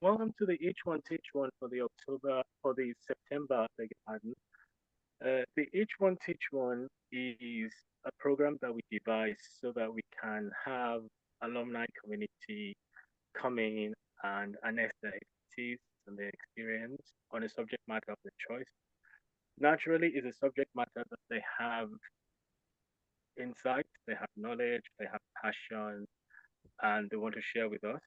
Welcome to the Each One Teach One for the September, beg your pardon. The Each One Teach One is a program that we devise so that we can have alumni community come in and harness their expertise and their experience on a subject matter of their choice. Naturally, it's a subject matter that they have insight, they have knowledge, they have passion, and they want to share with us.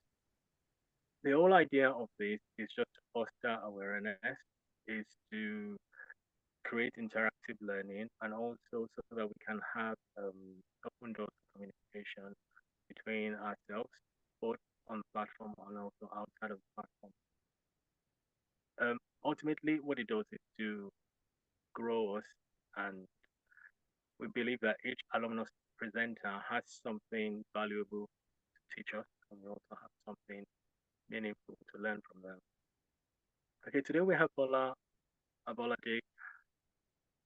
The whole idea of this is just to foster awareness, is to create interactive learning, and also so that we can have open doors of communication between ourselves, both on the platform and also outside of the platform. Ultimately, what it does is to grow us, and we believe that each alumnus presenter has something valuable to teach us, and we also have something meaningful to learn from them. Okay, today we have Abolade.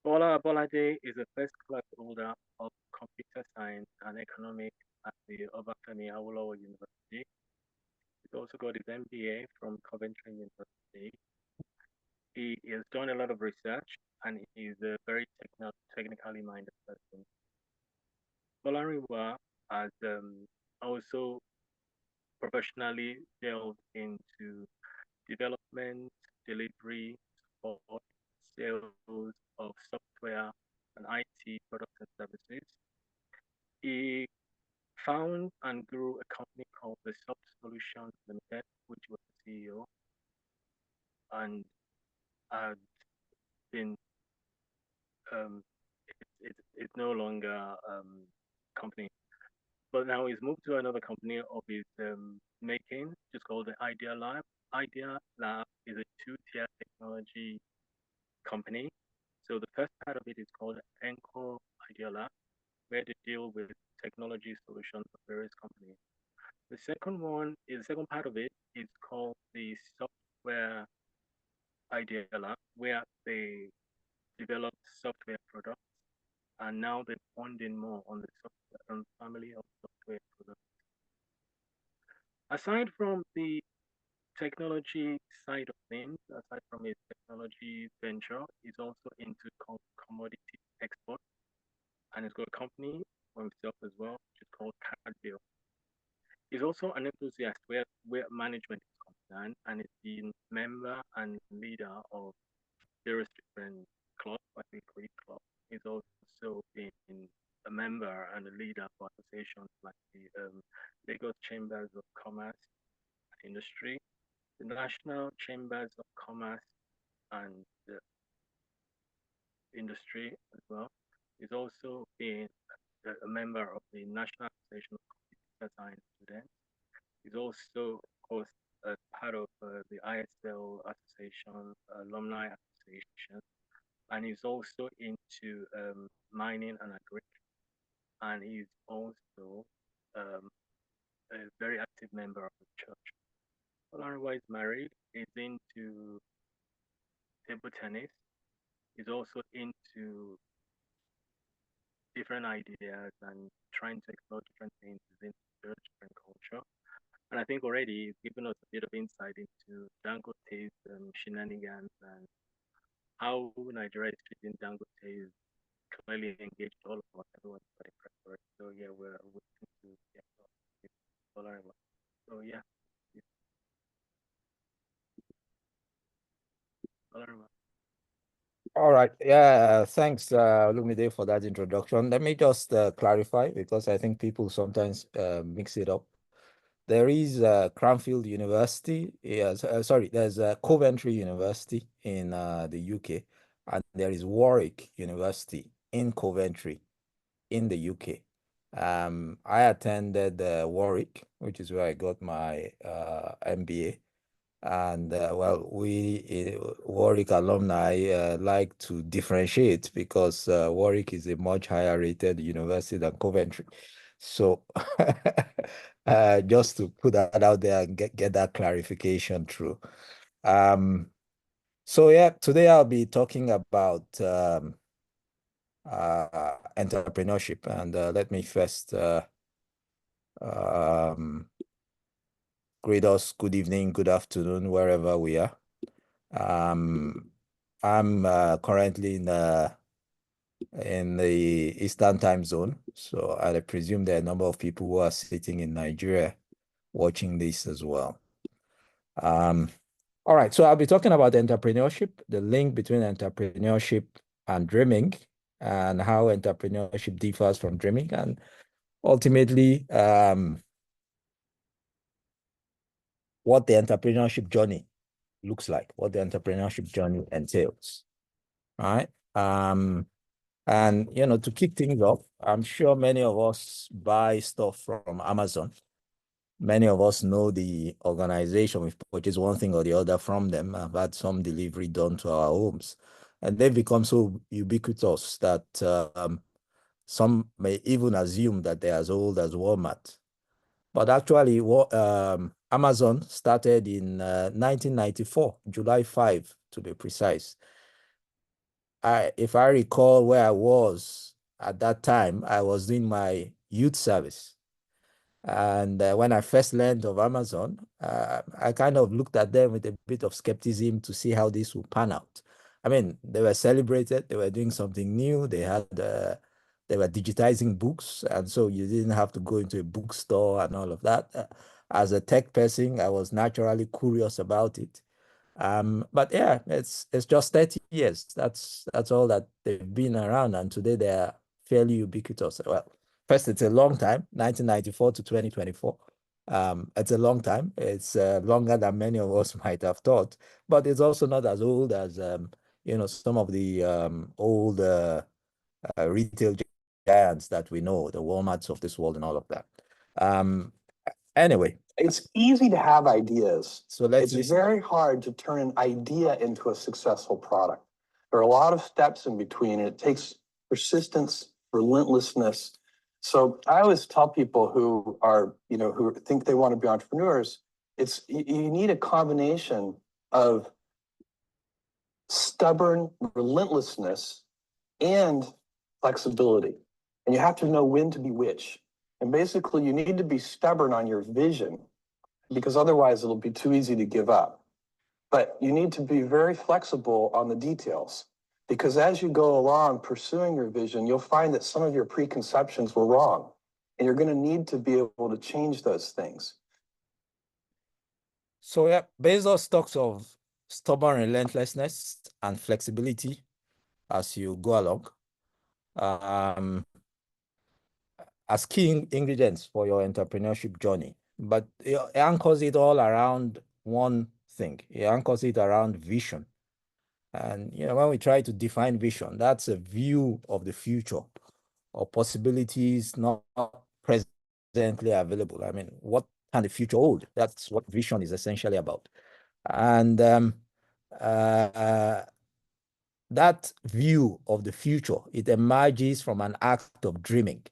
Bola Abolade is a first class holder of computer science and economics at the Obafemi Awolowo University. He's also got his MBA from Coventry University. He has done a lot of research and he's a very technically minded person. Bolariwa has also professionally delved into development, delivery, support, sales of software and IT products and services. He found and grew a company called the Soft Solutions Limited, which was the CEO, and had been it's no longer company, but now he's moved to another company of his making, just called the Idea Lab. Idea Lab is a two-tier technology company. So the first part of it is called Encore Idea Lab, where they deal with technology solutions of various companies. The second part of it is called the Software Idea Lab, where they develop software products, and now they're funding more on the software and family of software products. Aside from the technology side of things, aside from his technology venture, he's also into commodity export, and he's got a company for himself as well, which is called Cardbill. He's also an enthusiast where management is concerned, and is the member and leader of various different clubs, I think we club. He's also been a member and a leader for associations like the Lagos Chambers of Commerce and Industry, the National Chambers of Commerce and Industry as well. He's also been a member of the National Association of Computer Science Students. He's also, of course, part of the ISL Association, Alumni Association, and he's also into mining and agri, and he's also um, a very active member of the church. Olariwa is married. He's into table tennis. He's also into different ideas and trying to explore different things within different culture. And I think already he's given us a bit of insight into Dangote's shenanigans and how Nigeria is treating Dangote is clearly engaged all of us. Everyone's very impressed for it. So yeah, we're waiting to get Olariwa. So yeah, Olariwa. All right. Yeah. Thanks, Lumide, for that introduction. Let me just clarify because I think people sometimes mix it up. There is Cranfield University. Yes, sorry, there's Coventry University in the UK, and there is Warwick University in Coventry in the UK. I attended Warwick, which is where I got my MBA. And well, we Warwick alumni like to differentiate because Warwick is a much higher rated university than Coventry. So just to put that out there and get that clarification through. Um, so yeah, today I'll be talking about entrepreneurship. And let me first um, greet us good evening, good afternoon, wherever we are. I'm currently in the Eastern time zone, so I presume there are a number of people who are sitting in Nigeria watching this as well. All right, so I'll be talking about entrepreneurship, the link between entrepreneurship and dreaming, and how entrepreneurship differs from dreaming, and ultimately what the entrepreneurship journey looks like, what the entrepreneurship journey entails. All right. And to kick things off, I'm sure many of us buy stuff from Amazon. Many of us know the organization. We've purchased one thing or the other from them. I've had some delivery done to our homes. And they've become so ubiquitous that some may even assume that they're as old as Walmart. But actually, Amazon started in 1994, July 5, to be precise. If I recall where I was at that time, I was doing my youth service. And when I first learned of Amazon, I kind of looked at them with a bit of skepticism to see how this would pan out. I mean, they were celebrated, they were doing something new, they were digitizing books, and so you didn't have to go into a bookstore and all of that. As a tech person, I was naturally curious about it. But yeah, it's just 30 years. That's all that they've been around, and today they are fairly ubiquitous. Well, first, it's a long time, 1994 to 2024. It's a long time. It's longer than many of us might have thought, but it's also not as old as some of the old retail giants that we know, the Walmarts of this world and all of that. Anyway, it's easy to have ideas. So let's It's very hard to turn an idea into a successful product. There are a lot of steps in between, and it takes persistence, relentlessness. So I always tell people who are, who think they want to be entrepreneurs, you need a combination of stubborn relentlessness and flexibility. And you have to know when to be which. And basically, you need to be stubborn on your vision, because otherwise it'll be too easy to give up. But you need to be very flexible on the details, because as you go along pursuing your vision, you'll find that some of your preconceptions were wrong, and you're going to need to be able to change those things. So yeah, Bezos talks of stubborn relentlessness and flexibility as you go along as key ingredients for your entrepreneurship journey. But he anchors it all around one thing. He anchors it around vision. And when we try to define vision, that's a view of the future or possibilities not presently available. I mean, what can the future hold? That's what vision is essentially about. And that view of the future, it emerges from an act of dreaming.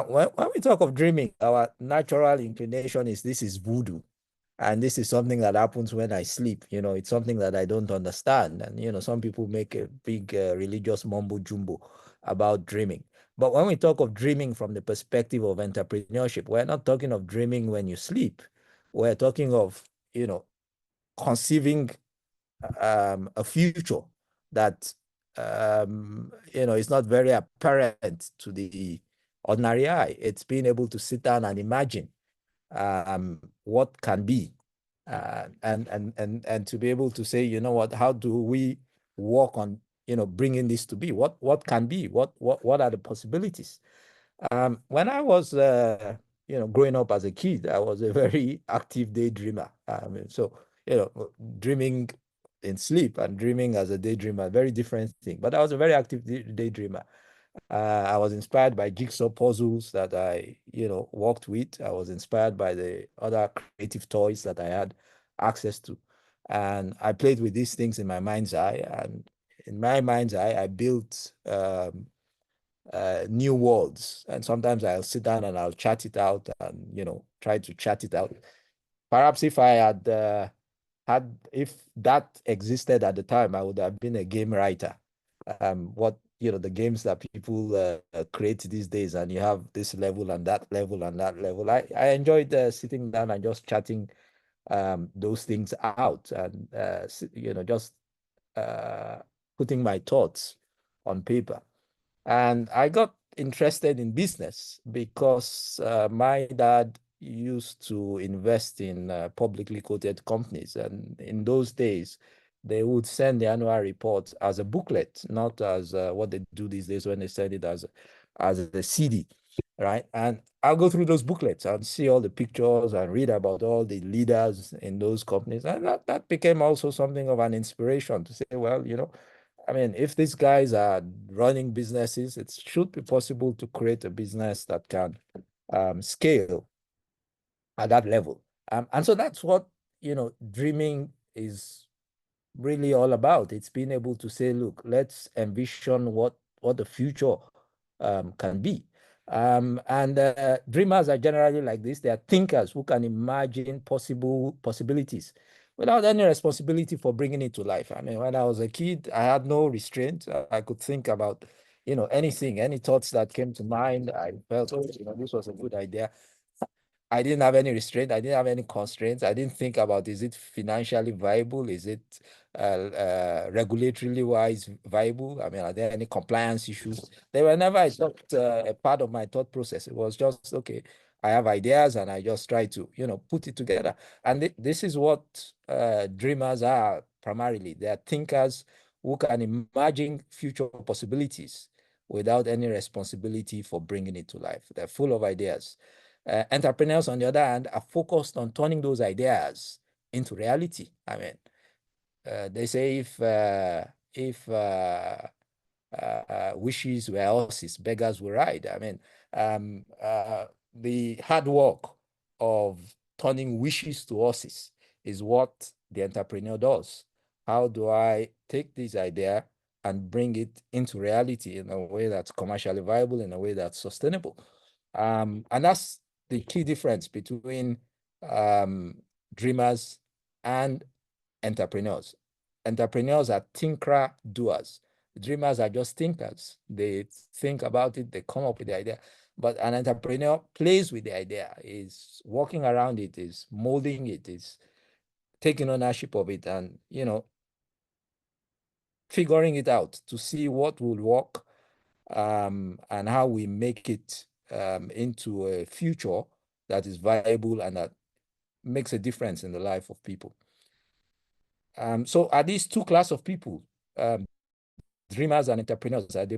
When we talk of dreaming, our natural inclination is this is voodoo. And this is something that happens when I sleep. It's something that I don't understand. And, some people make a big religious mumbo jumbo about dreaming. But when we talk of dreaming from the perspective of entrepreneurship, we're not talking of dreaming when you sleep. We're talking of, conceiving a future that, is not very apparent to the ordinary eye. It's being able to sit down and imagine what can be, and to be able to say, what, how do we work on, bringing this to be? What can be? What are the possibilities? When I was, growing up as a kid, I was a very active daydreamer. So, dreaming in sleep and dreaming as a daydreamer, very different thing. But I was a very active daydreamer. I was inspired by jigsaw puzzles that I, worked with. I was inspired by the other creative toys that I had access to. And I played with these things in my mind's eye. And in my mind's eye, I built new worlds. And sometimes I'll sit down and I'll chat it out and, try to chat it out. Perhaps if I if that existed at the time, I would have been a game writer. What the games that people create these days, and you have this level and that level and that level. I enjoyed sitting down and just chatting those things out, and just putting my thoughts on paper. And I got interested in business because my dad used to invest in publicly quoted companies. And in those days, they would send the annual report as a booklet, not as what they do these days when they send it as a CD, right? And I'll go through those booklets and see all the pictures and read about all the leaders in those companies. And that became also something of an inspiration to say, well, I mean, if these guys are running businesses, it should be possible to create a business that can scale at that level. And so that's what, dreaming is really all about. It's being able to say, look, let's envision what the future can be. And dreamers are generally like this. They are thinkers who can imagine possibilities without any responsibility for bringing it to life. I mean, when I was a kid, I had no restraint. I could think about, anything, any thoughts that came to mind. I felt, oh, this was a good idea. I didn't have any restraint. I didn't have any constraints. I didn't think about, is it financially viable? Is it regulatorily wise viable? I mean, are there any compliance issues? They were never a part of my thought process. It was just, okay, I have ideas and I just try to, put it together. And this is what dreamers are primarily. They are thinkers who can imagine future possibilities without any responsibility for bringing it to life. They're full of ideas. Entrepreneurs, on the other hand, are focused on turning those ideas into reality. I mean, they say if wishes were horses, beggars will ride. I mean, the hard work of turning wishes to horses is what the entrepreneur does. How do I take this idea and bring it into reality in a way that's commercially viable, in a way that's sustainable? And that's the key difference between dreamers and entrepreneurs. Entrepreneurs are thinker doers. Dreamers are just thinkers. They think about it, they come up with the idea. But an entrepreneur plays with the idea, is working around it, is molding it, is taking ownership of it, and figuring it out to see what will work, and how we make it into a future that is viable and that makes a difference in the life of people. So are these two classes of people, dreamers and entrepreneurs, are they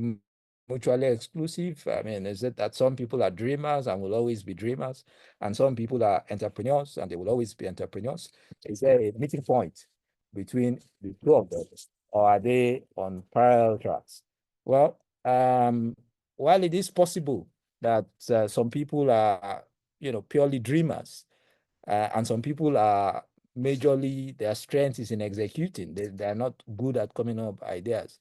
mutually exclusive? I mean, is it that some people are dreamers and will always be dreamers, and some people are entrepreneurs and they will always be entrepreneurs? Is there a meeting point between the two of them, or are they on parallel tracks? Well, while it is possible that some people are, purely dreamers, and some people are majorly, their strength is in executing. They are not good at coming up ideas.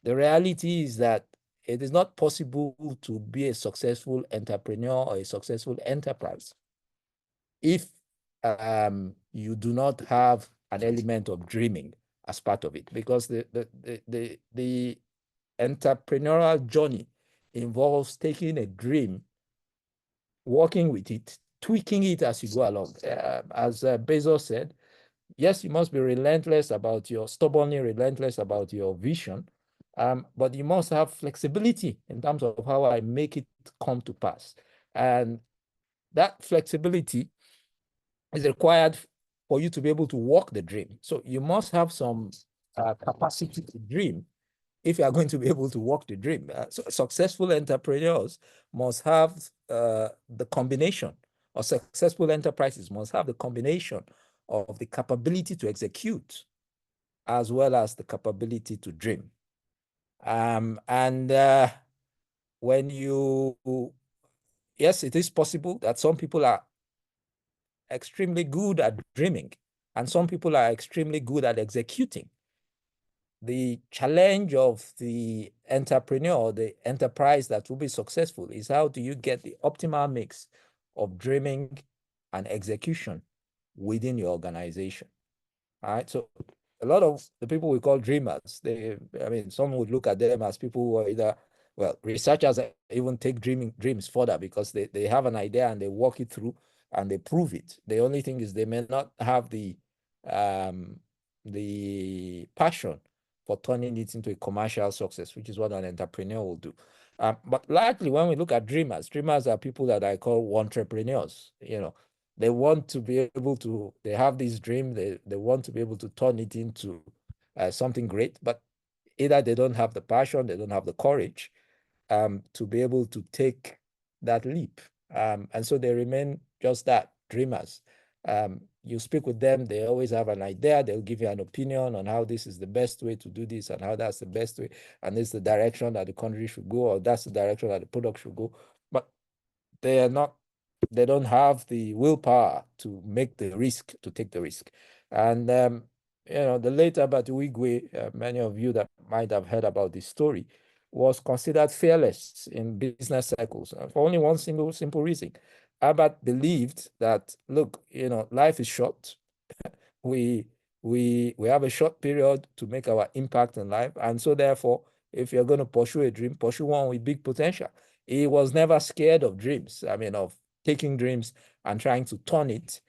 The reality is that it is not possible to be a successful entrepreneur or a successful enterprise if you do not have an element of dreaming as part of it, because the entrepreneurial journey involves taking a dream, working with it, tweaking it as you go along. As Bezos said, yes, you must be stubbornly relentless about your vision, but you must have flexibility in terms of how I make it come to pass. And that flexibility is required for you to be able to walk the dream. So you must have some capacity to dream if you are going to be able to walk the dream. So successful entrepreneurs must have the combination, or successful enterprises must have the combination of the capability to execute as well as the capability to dream. Yes, it is possible that some people are extremely good at dreaming and some people are extremely good at executing. The challenge of the entrepreneur, the enterprise that will be successful, is how do you get the optimal mix of dreaming and execution within your organization. All right. So a lot of the people we call dreamers, some would look at them as people who are either, well, researchers even take dreams further because they have an idea and they walk it through and they prove it. The only thing is they may not have the passion for turning it into a commercial success, which is what an entrepreneur will do. But largely, when we look at dreamers are people that I call entrepreneurs. They want to be able to, they have this dream, they want to be able to turn it into something great, but either they don't have the passion, they don't have the courage to be able to take that leap. And so they remain just that, dreamers. You speak with them, they always have an idea, they'll give you an opinion on how this is the best way to do this and how that's the best way, and this is the direction that the country should go, or that's the direction that the product should go. But they don't have the willpower to take the risk. And the late Albert Wigwe, many of you that might have heard about this story, was considered fearless in business circles for only one simple reason. Albert believed that, look, life is short. We have a short period to make our impact in life, and so therefore, if you're going to pursue a dream, pursue one with big potential. He was never scared of dreams. Of taking dreams and trying to turn it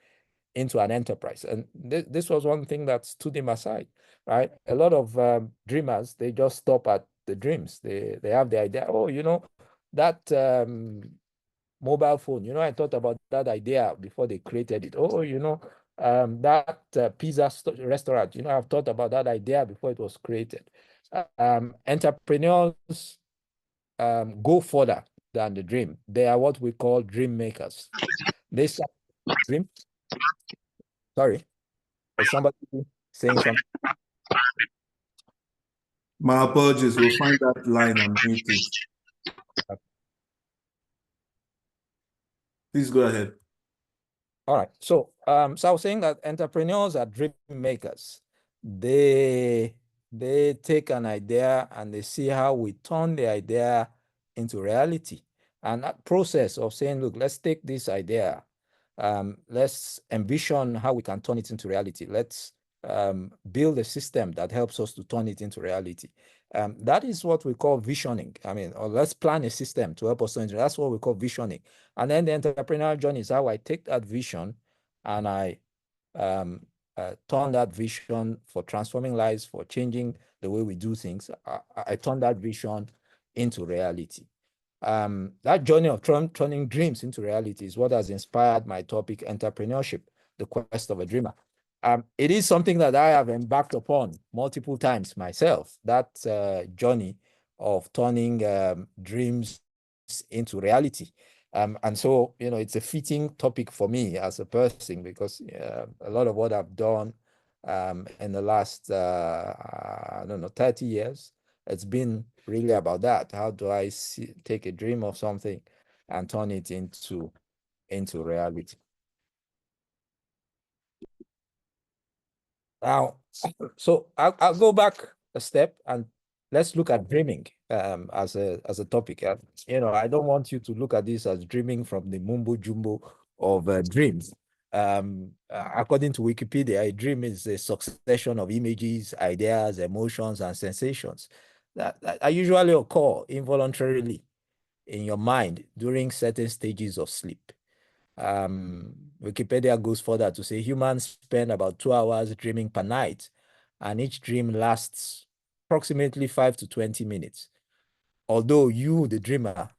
into an enterprise. And this was one thing that stood him aside, right? A lot of dreamers, they just stop at the dreams. They have the idea, that mobile phone, I thought about that idea before they created it. That pizza restaurant, I've thought about that idea before it was created. Entrepreneurs go further than the dream. They are what we call dream makers. They dream. Sorry, is somebody saying something? My apologies. We'll find that line and mute it. Please go ahead. All right. So, I was saying that entrepreneurs are dream makers. They take an idea and they see how we turn the idea into reality. And that process of saying, look, let's take this idea, let's envision how we can turn it into reality. Let's build a system that helps us to turn it into reality. That is what we call visioning. Or let's plan a system to help us turn it. That's what we call visioning. And then the entrepreneurial journey is how I take that vision and I turn that vision for transforming lives, for changing the way we do things. I turn that vision into reality. That journey of turning dreams into reality is what has inspired my topic, entrepreneurship, the quest of a dreamer. It is something that I have embarked upon multiple times myself, that journey of turning dreams into reality. And so, it's a fitting topic for me as a person because a lot of what I've done in the last, 30 years, it's been really about that. How do I take a dream of something and turn it into reality? Now, so I'll go back a step and let's look at dreaming as a topic. I don't want you to look at this as dreaming from the mumbo jumbo of dreams. According to Wikipedia, a dream is a succession of images, ideas, emotions, and sensations that usually occur involuntarily in your mind during certain stages of sleep. Wikipedia goes further to say humans spend about 2 hours dreaming per night, and each dream lasts approximately 5 to 20 minutes. Although you, the dreamer,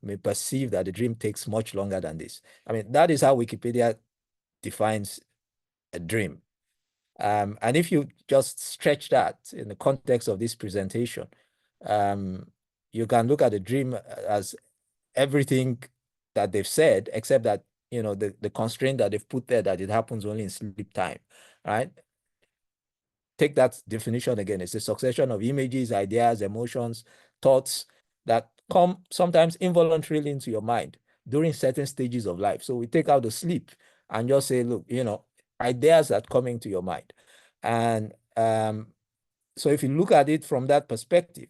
may perceive that the dream takes much longer than this. That is how Wikipedia defines a dream. And if you just stretch that in the context of this presentation, you can look at the dream as everything that they've said, except that, the constraint that they've put there, that it happens only in sleep time, right? Take that definition again. It's a succession of images, ideas, emotions, thoughts that come sometimes involuntarily into your mind during certain stages of life. So we take out the sleep and just say, look, ideas that come into your mind. And so if you look at it from that perspective,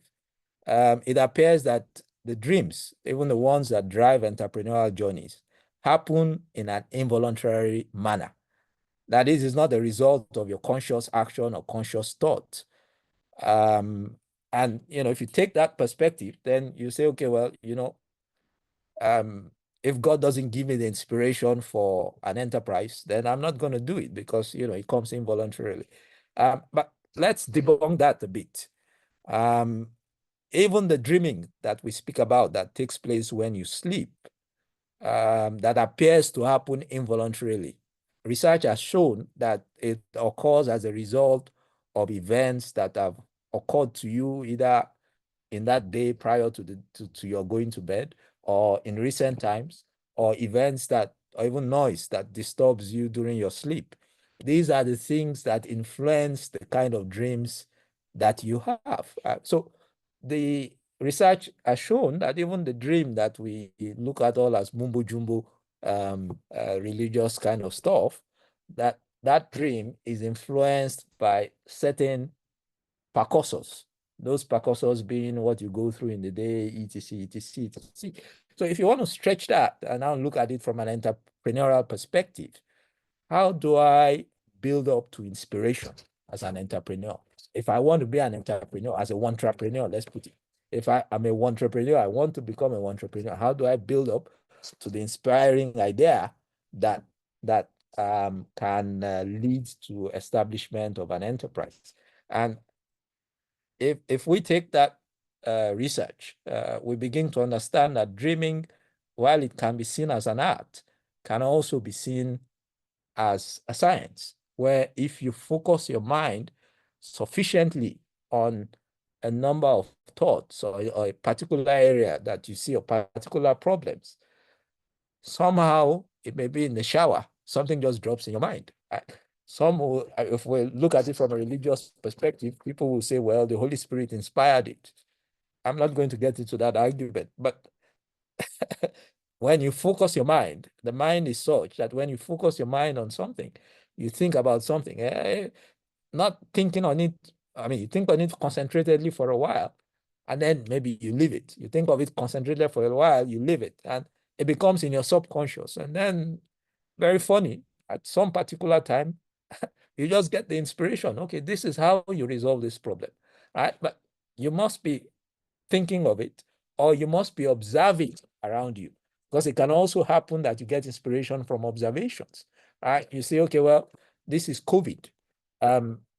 it appears that the dreams, even the ones that drive entrepreneurial journeys, happen in an involuntary manner. That is not the result of your conscious action or conscious thought. And if you take that perspective, then you say, okay, well, if God doesn't give me the inspiration for an enterprise, then I'm not going to do it because, it comes involuntarily. But let's debunk that a bit. Even the dreaming that we speak about that takes place when you sleep, that appears to happen involuntarily. Research has shown that it occurs as a result of events that have occurred to you either in that day prior to your going to bed, or in recent times, or events that, or even noise that disturbs you during your sleep. These are the things that influence the kind of dreams that you have. So the research has shown that even the dream that we look at all as mumbo jumbo, religious kind of stuff, that dream is influenced by certain precursors. Those precursors being what you go through in the day, etc., etc., etc. So if you want to stretch that and now look at it from an entrepreneurial perspective, how do I build up to inspiration as an entrepreneur? If I want to be an entrepreneur, as a entrepreneur, let's put it. If I'm a entrepreneur, I want to become an entrepreneur. How do I build up to the inspiring idea that can lead to establishment of an enterprise? And if we take that research, we begin to understand that dreaming, while it can be seen as an art, can also be seen as a science, where if you focus your mind sufficiently on a number of thoughts or a particular area that you see or particular problems, somehow it may be in the shower, something just drops in your mind. Some will, if we look at it from a religious perspective, people will say, well, the Holy Spirit inspired it. I'm not going to get into that argument, but when you focus your mind, the mind is such that when you focus your mind on something, you think about something, not thinking on it. I mean, you think on it concentratedly for a while, and then maybe you leave it. You think of it concentratedly for a while, you leave it, and it becomes in your subconscious. And then, very funny, at some particular time, you just get the inspiration. Okay, this is how you resolve this problem, right? But you must be thinking of it, or you must be observing around you, because it can also happen that you get inspiration from observations, right? You say, okay, well, this is COVID.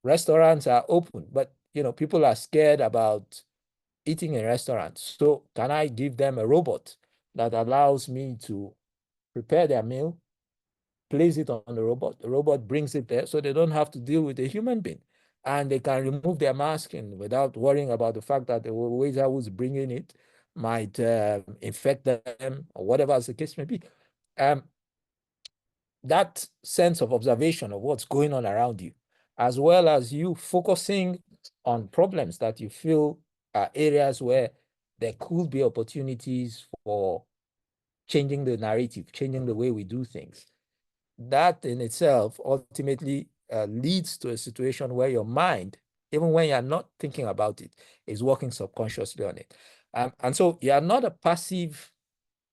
Restaurants are open, but people are scared about eating in restaurants. So can I give them a robot that allows me to prepare their meal, place it on the robot brings it there, so they don't have to deal with a human being, and they can remove their mask without worrying about the fact that the waiter who's bringing it might infect them, or whatever the case may be. That sense of observation of what's going on around you, as well as you focusing on problems that you feel are areas where there could be opportunities for changing the narrative, changing the way we do things. That in itself ultimately leads to a situation where your mind, even when you're not thinking about it, is working subconsciously on it. And so you are not a passive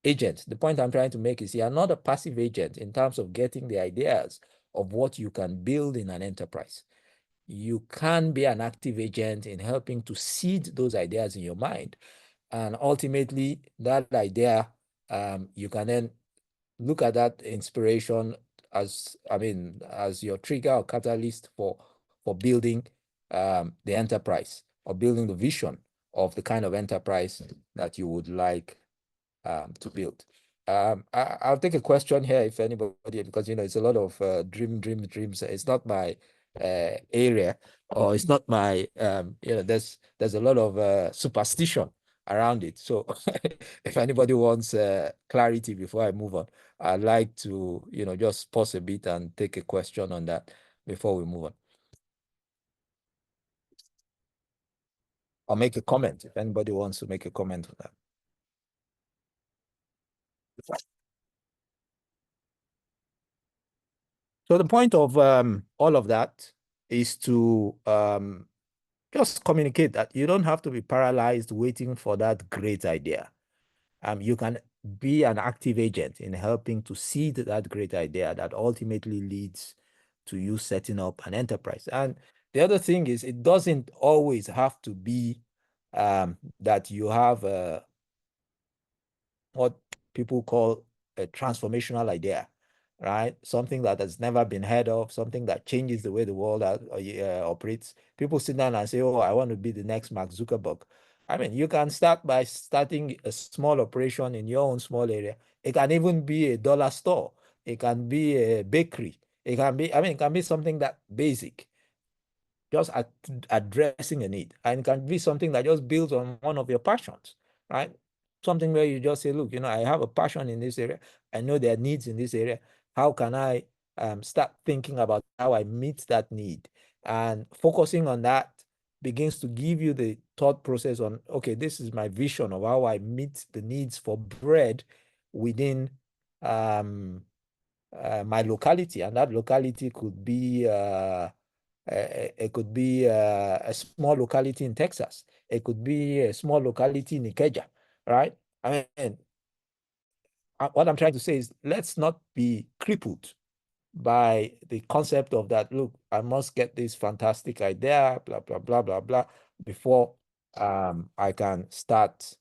agent. The point I'm trying to make is you are not a passive agent in terms of getting the ideas of what you can build in an enterprise. You can be an active agent in helping to seed those ideas in your mind. And ultimately, that idea, you can then look at that inspiration as your trigger or catalyst for building the enterprise, or building the vision of the kind of enterprise that you would like to build. I'll take a question here if anybody, because it's a lot of dreams. It's not my area, or it's not my there's a lot of superstition around it. So if anybody wants clarity before I move on, I'd like to just pause a bit and take a question on that before we move on, or make a comment if anybody wants to make a comment on that. So the point of all of that is to just communicate that you don't have to be paralyzed waiting for that great idea. You can be an active agent in helping to seed that great idea that ultimately leads to you setting up an enterprise. And the other thing is, it doesn't always have to be that you have what people call a transformational idea, right? Something that has never been heard of, something that changes the way the world operates. People sit down and say, oh, I want to be the next Mark Zuckerberg. I mean, you can start by starting a small operation in your own small area. It can even be a dollar store. It can be a bakery. It can be, I mean, it can be something that basic, just addressing a need. And it can be something that just builds on one of your passions, right? Something where you just say, look, you know, I have a passion in this area. I know there are needs in this area. How can I start thinking about how I meet that need? And focusing on that begins to give you the thought process on, okay, this is my vision of how I meet the needs for bread within my locality. And that locality could be it could be a small locality in Texas. It could be a small locality in Ikeja, right? I mean, what I'm trying to say is, let's not be crippled by the concept of that, look, I must get this fantastic idea, blah, blah, blah, blah, blah, before I can start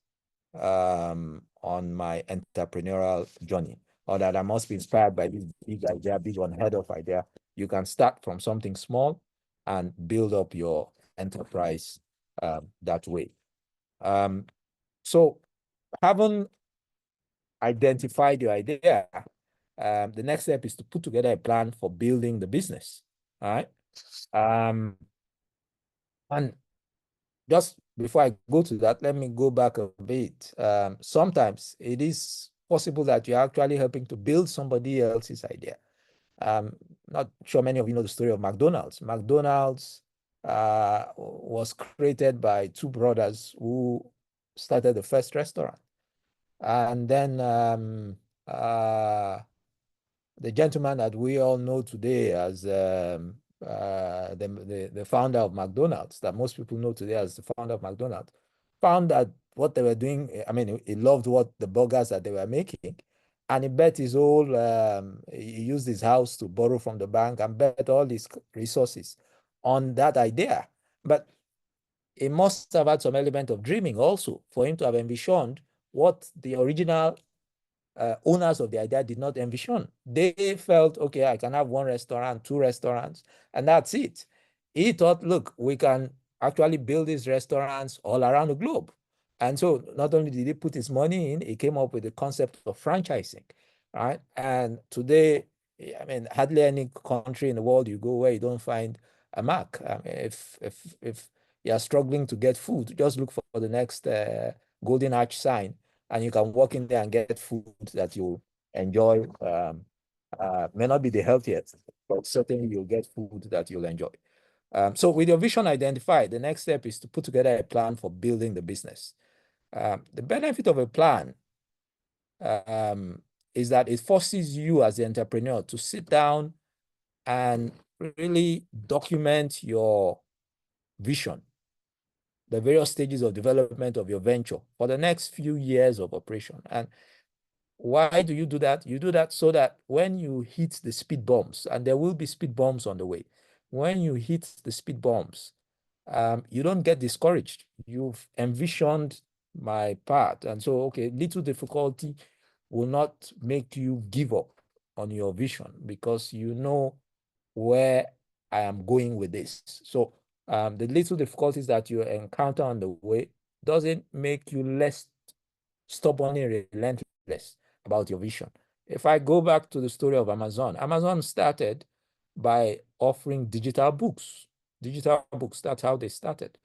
on my entrepreneurial journey, or that I must be inspired by this big idea, big unheard of idea. You can start from something small and build up your enterprise that way. So having identified your idea, the next step is to put together a plan for building the business. All right. And just before I go to that, let me go back a bit. Sometimes it is possible that you're actually helping to build somebody else's idea. Not sure many of you know the story of McDonald's. McDonald's was created by two brothers who started the first restaurant. And then the gentleman that we all know today as the founder of McDonald's, that most people know today as the founder of McDonald's, found that what they were doing, I mean, he loved what the burgers that they were making, and he bet his whole, he used his house to borrow from the bank and bet all his resources on that idea. But it must have had some element of dreaming also for him to have envisioned what the original owners of the idea did not envision. They felt, okay, I can have one restaurant, two restaurants, and that's it. He thought, look, we can actually build these restaurants all around the globe. And so not only did he put his money in, he came up with the concept of franchising, right? And today, I mean, hardly any country in the world you go where you don't find a Mac. I mean, if you're struggling to get food, just look for the next Golden Arch sign, and you can walk in there and get food that you enjoy. May not be the healthiest, but certainly you'll get food that you'll enjoy. So with your vision identified, the next step is to put together a plan for building the business. The benefit of a plan is that it forces you as the entrepreneur to sit down and really document your vision, the various stages of development of your venture for the next few years of operation. And why do you do that? You do that so that when you hit the speed bumps, and there will be speed bumps on the way, when you hit the speed bumps, you don't get discouraged. You've envisioned my path. And so, okay, little difficulty will not make you give up on your vision, because you know where I am going with this. So the little difficulties that you encounter on the way doesn't make you less stubborn and relentless about your vision. If I go back to the story of Amazon, Amazon started by offering digital books. Digital books, that's how they started.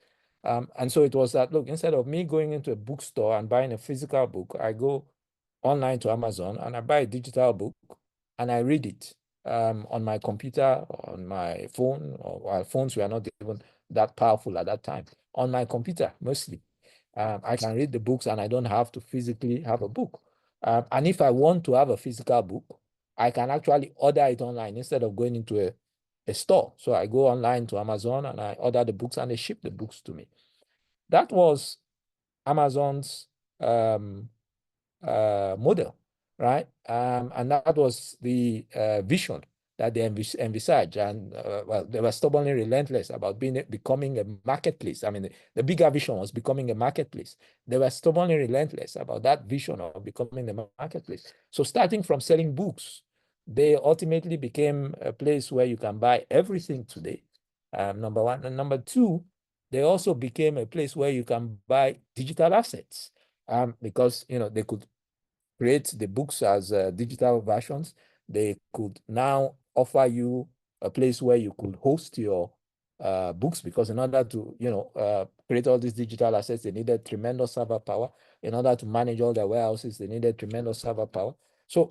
And so it was that, look, instead of me going into a bookstore and buying a physical book, I go online to Amazon and I buy a digital book and I read it on my computer, on my phone, or phones were not even that powerful at that time, on my computer mostly. I can read the books and I don't have to physically have a book. And if I want to have a physical book, I can actually order it online instead of going into a store. So I go online to Amazon and I order the books and they ship the books to me. That was Amazon's model, right? And that was the vision that they envisaged. And well, they were stubbornly relentless about becoming a marketplace. I mean, the bigger vision was becoming a marketplace. They were stubbornly relentless about that vision of becoming a marketplace. So starting from selling books, they ultimately became a place where you can buy everything today. Number one. And number two, they also became a place where you can buy digital assets, because they could create the books as digital versions. They could now offer you a place where you could host your books, because in order to create all these digital assets, they needed tremendous server power. In order to manage all their warehouses, they needed tremendous server power. So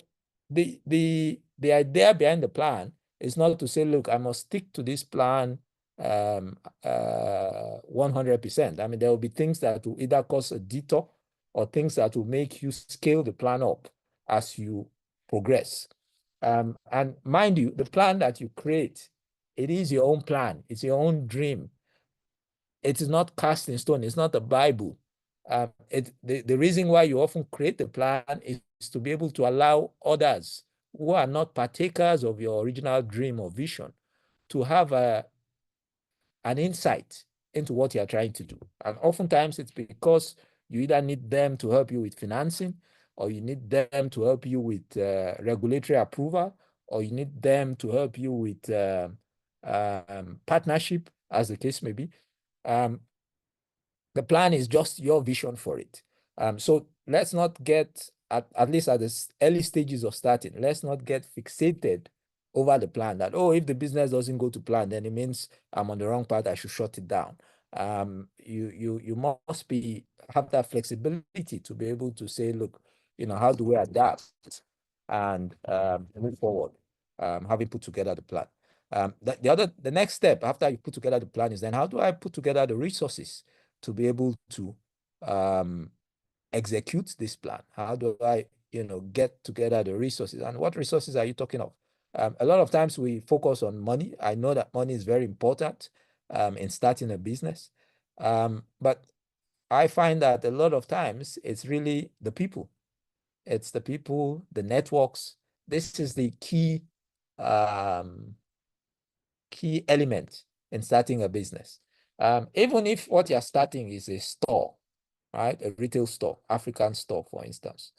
the idea behind the plan is not to say, look, I must stick to this plan 100%. I mean, there will be things that will either cause a detour or things that will make you scale the plan up as you progress. And mind you, the plan that you create, it is your own plan. It's your own dream. It is not cast in stone. It's not a Bible. The reason why you often create the plan is to be able to allow others who are not partakers of your original dream or vision to have an insight into what you're trying to do. And oftentimes it's because you either need them to help you with financing, or you need them to help you with regulatory approval, or you need them to help you with partnership, as the case may be. The plan is just your vision for it. So let's not get, at least at the early stages of starting, let's not get fixated over the plan that, oh, if the business doesn't go to plan, then it means I'm on the wrong path, I should shut it down. You must have that flexibility to be able to say, look, how do we adapt and move forward, having put together the plan. The next step after you put together the plan is then, how do I put together the resources to be able to execute this plan? How do I, get together the resources? And what resources are you talking of? A lot of times we focus on money. I know that money is very important in starting a business. But I find that a lot of times it's really the people. It's the people, the networks. This is the key element in starting a business. Even if what you're starting is a store, right? A retail store, African store, for instance,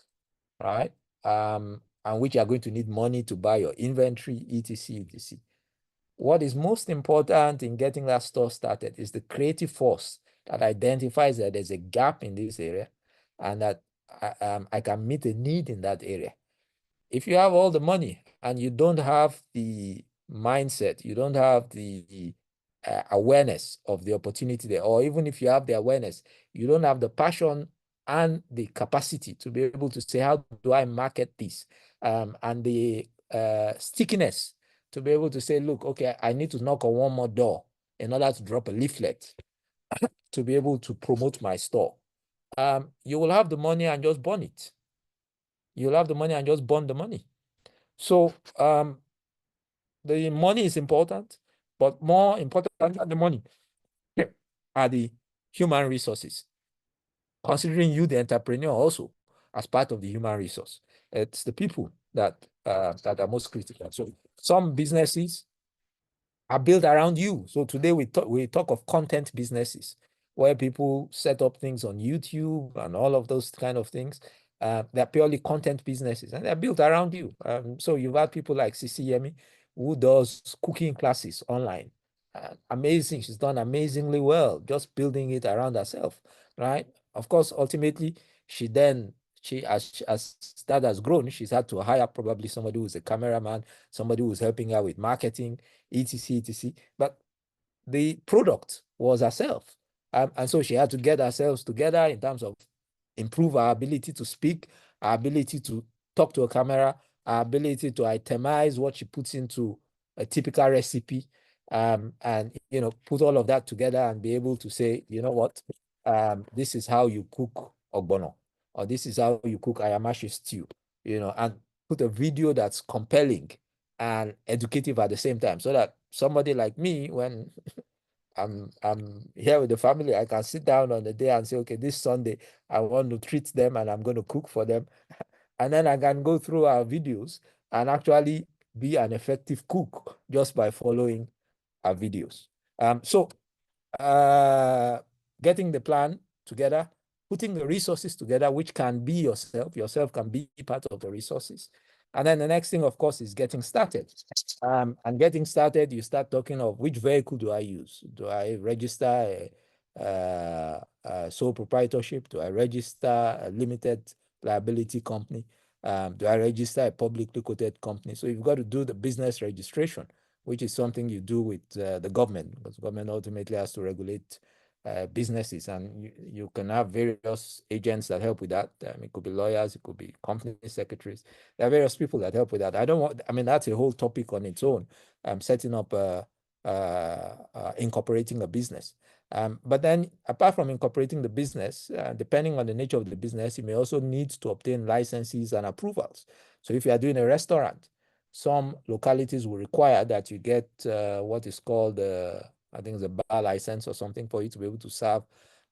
right? And which you are going to need money to buy your inventory, etc., etc. What is most important in getting that store started is the creative force that identifies that there's a gap in this area and that I can meet a need in that area. If you have all the money and you don't have the mindset, you don't have the awareness of the opportunity there, or even if you have the awareness, you don't have the passion and the capacity to be able to say, how do I market this? And the stickiness to be able to say, look, okay, I need to knock on one more door in order to drop a leaflet to be able to promote my store. You will have the money and just burn it. You'll have the money and just burn the money. So the money is important, but more important than the money are the human resources. Considering you, the entrepreneur, also as part of the human resource, it's the people that are most critical. So some businesses are built around you. So today we talk of content businesses, where people set up things on YouTube and all of those kind of things. They're purely content businesses and they're built around you. So you've had people like Sisi Yemi, who does cooking classes online. Amazing. She's done amazingly well, just building it around herself, right? Of course, ultimately, as that has grown, she's had to hire probably somebody who's a cameraman, somebody who's helping her with marketing, etc., etc. But the product was herself. And so she had to get herself together in terms of improve our ability to speak, our ability to talk to a camera, our ability to itemize what she puts into a typical recipe, and put all of that together and be able to say, you know what, this is how you cook ogbono, or this is how you cook ayamashi stew, and put a video that's compelling and educative at the same time, so that somebody like me, when I'm here with the family, I can sit down on the day and say, okay, this Sunday I want to treat them and I'm going to cook for them. And then I can go through our videos and actually be an effective cook just by following our videos. So getting the plan together, putting the resources together, which can be yourself. Yourself can be part of the resources. And then the next thing, of course, is getting started. And getting started, you start talking of which vehicle do I use? Do I register a sole proprietorship? Do I register a limited liability company? Do I register a publicly quoted company? So you've got to do the business registration, which is something you do with the government, because the government ultimately has to regulate businesses, and you can have various agents that help with that. It could be lawyers, it could be company secretaries. There are various people that help with that. I mean, that's a whole topic on its own. Setting up, incorporating a business. But then apart from incorporating the business, depending on the nature of the business, you may also need to obtain licenses and approvals. So if you are doing a restaurant, some localities will require that you get what is called, I think it's a bar license or something, for you to be able to serve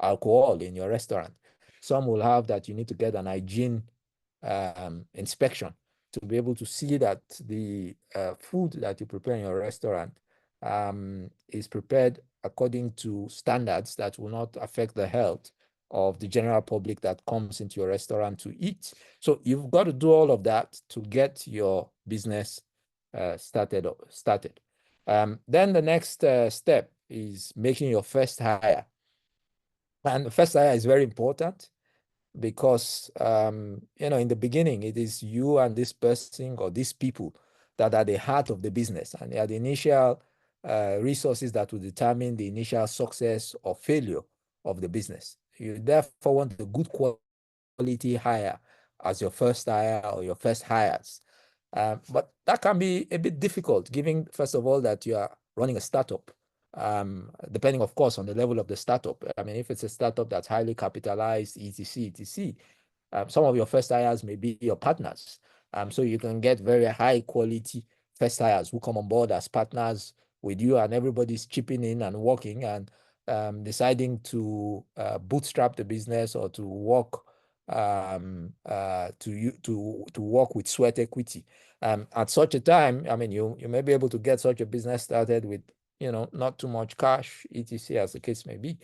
alcohol in your restaurant. Some will have that you need to get an hygiene inspection to be able to see that the food that you prepare in your restaurant is prepared according to standards that will not affect the health of the general public that comes into your restaurant to eat. So you've got to do all of that to get your business started. Then the next step is making your first hire. And the first hire is very important because, in the beginning, it is you and this person or these people that are the heart of the business, and they are the initial resources that will determine the initial success or failure of the business. You therefore want a good quality hire as your first hire or your first hires. But that can be a bit difficult, given, first of all, that you are running a startup, depending, of course, on the level of the startup. I mean, if it's a startup that's highly capitalized, etc., some of your first hires may be your partners. So you can get very high quality first hires who come on board as partners with you, and everybody's chipping in and working and deciding to bootstrap the business or to work to work with sweat equity. At such a time, I mean, you may be able to get such a business started with, not too much cash, etc., as the case may be.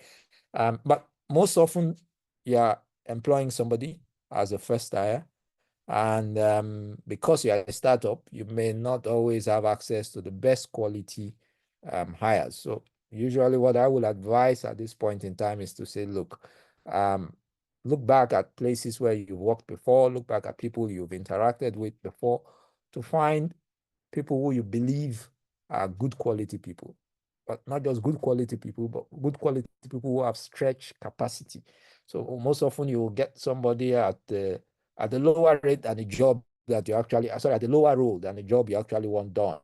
But most often, you're employing somebody as a first hire, and because you're a startup, you may not always have access to the best quality hires. So usually what I will advise at this point in time is to say, look back at places where you've worked before, look back at people you've interacted with before, to find people who you believe are good quality people. But not just good quality people, but good quality people who have stretch capacity. So most often you will get somebody at the lower rate than the job that you actually, sorry, at the lower role than the job you actually want done.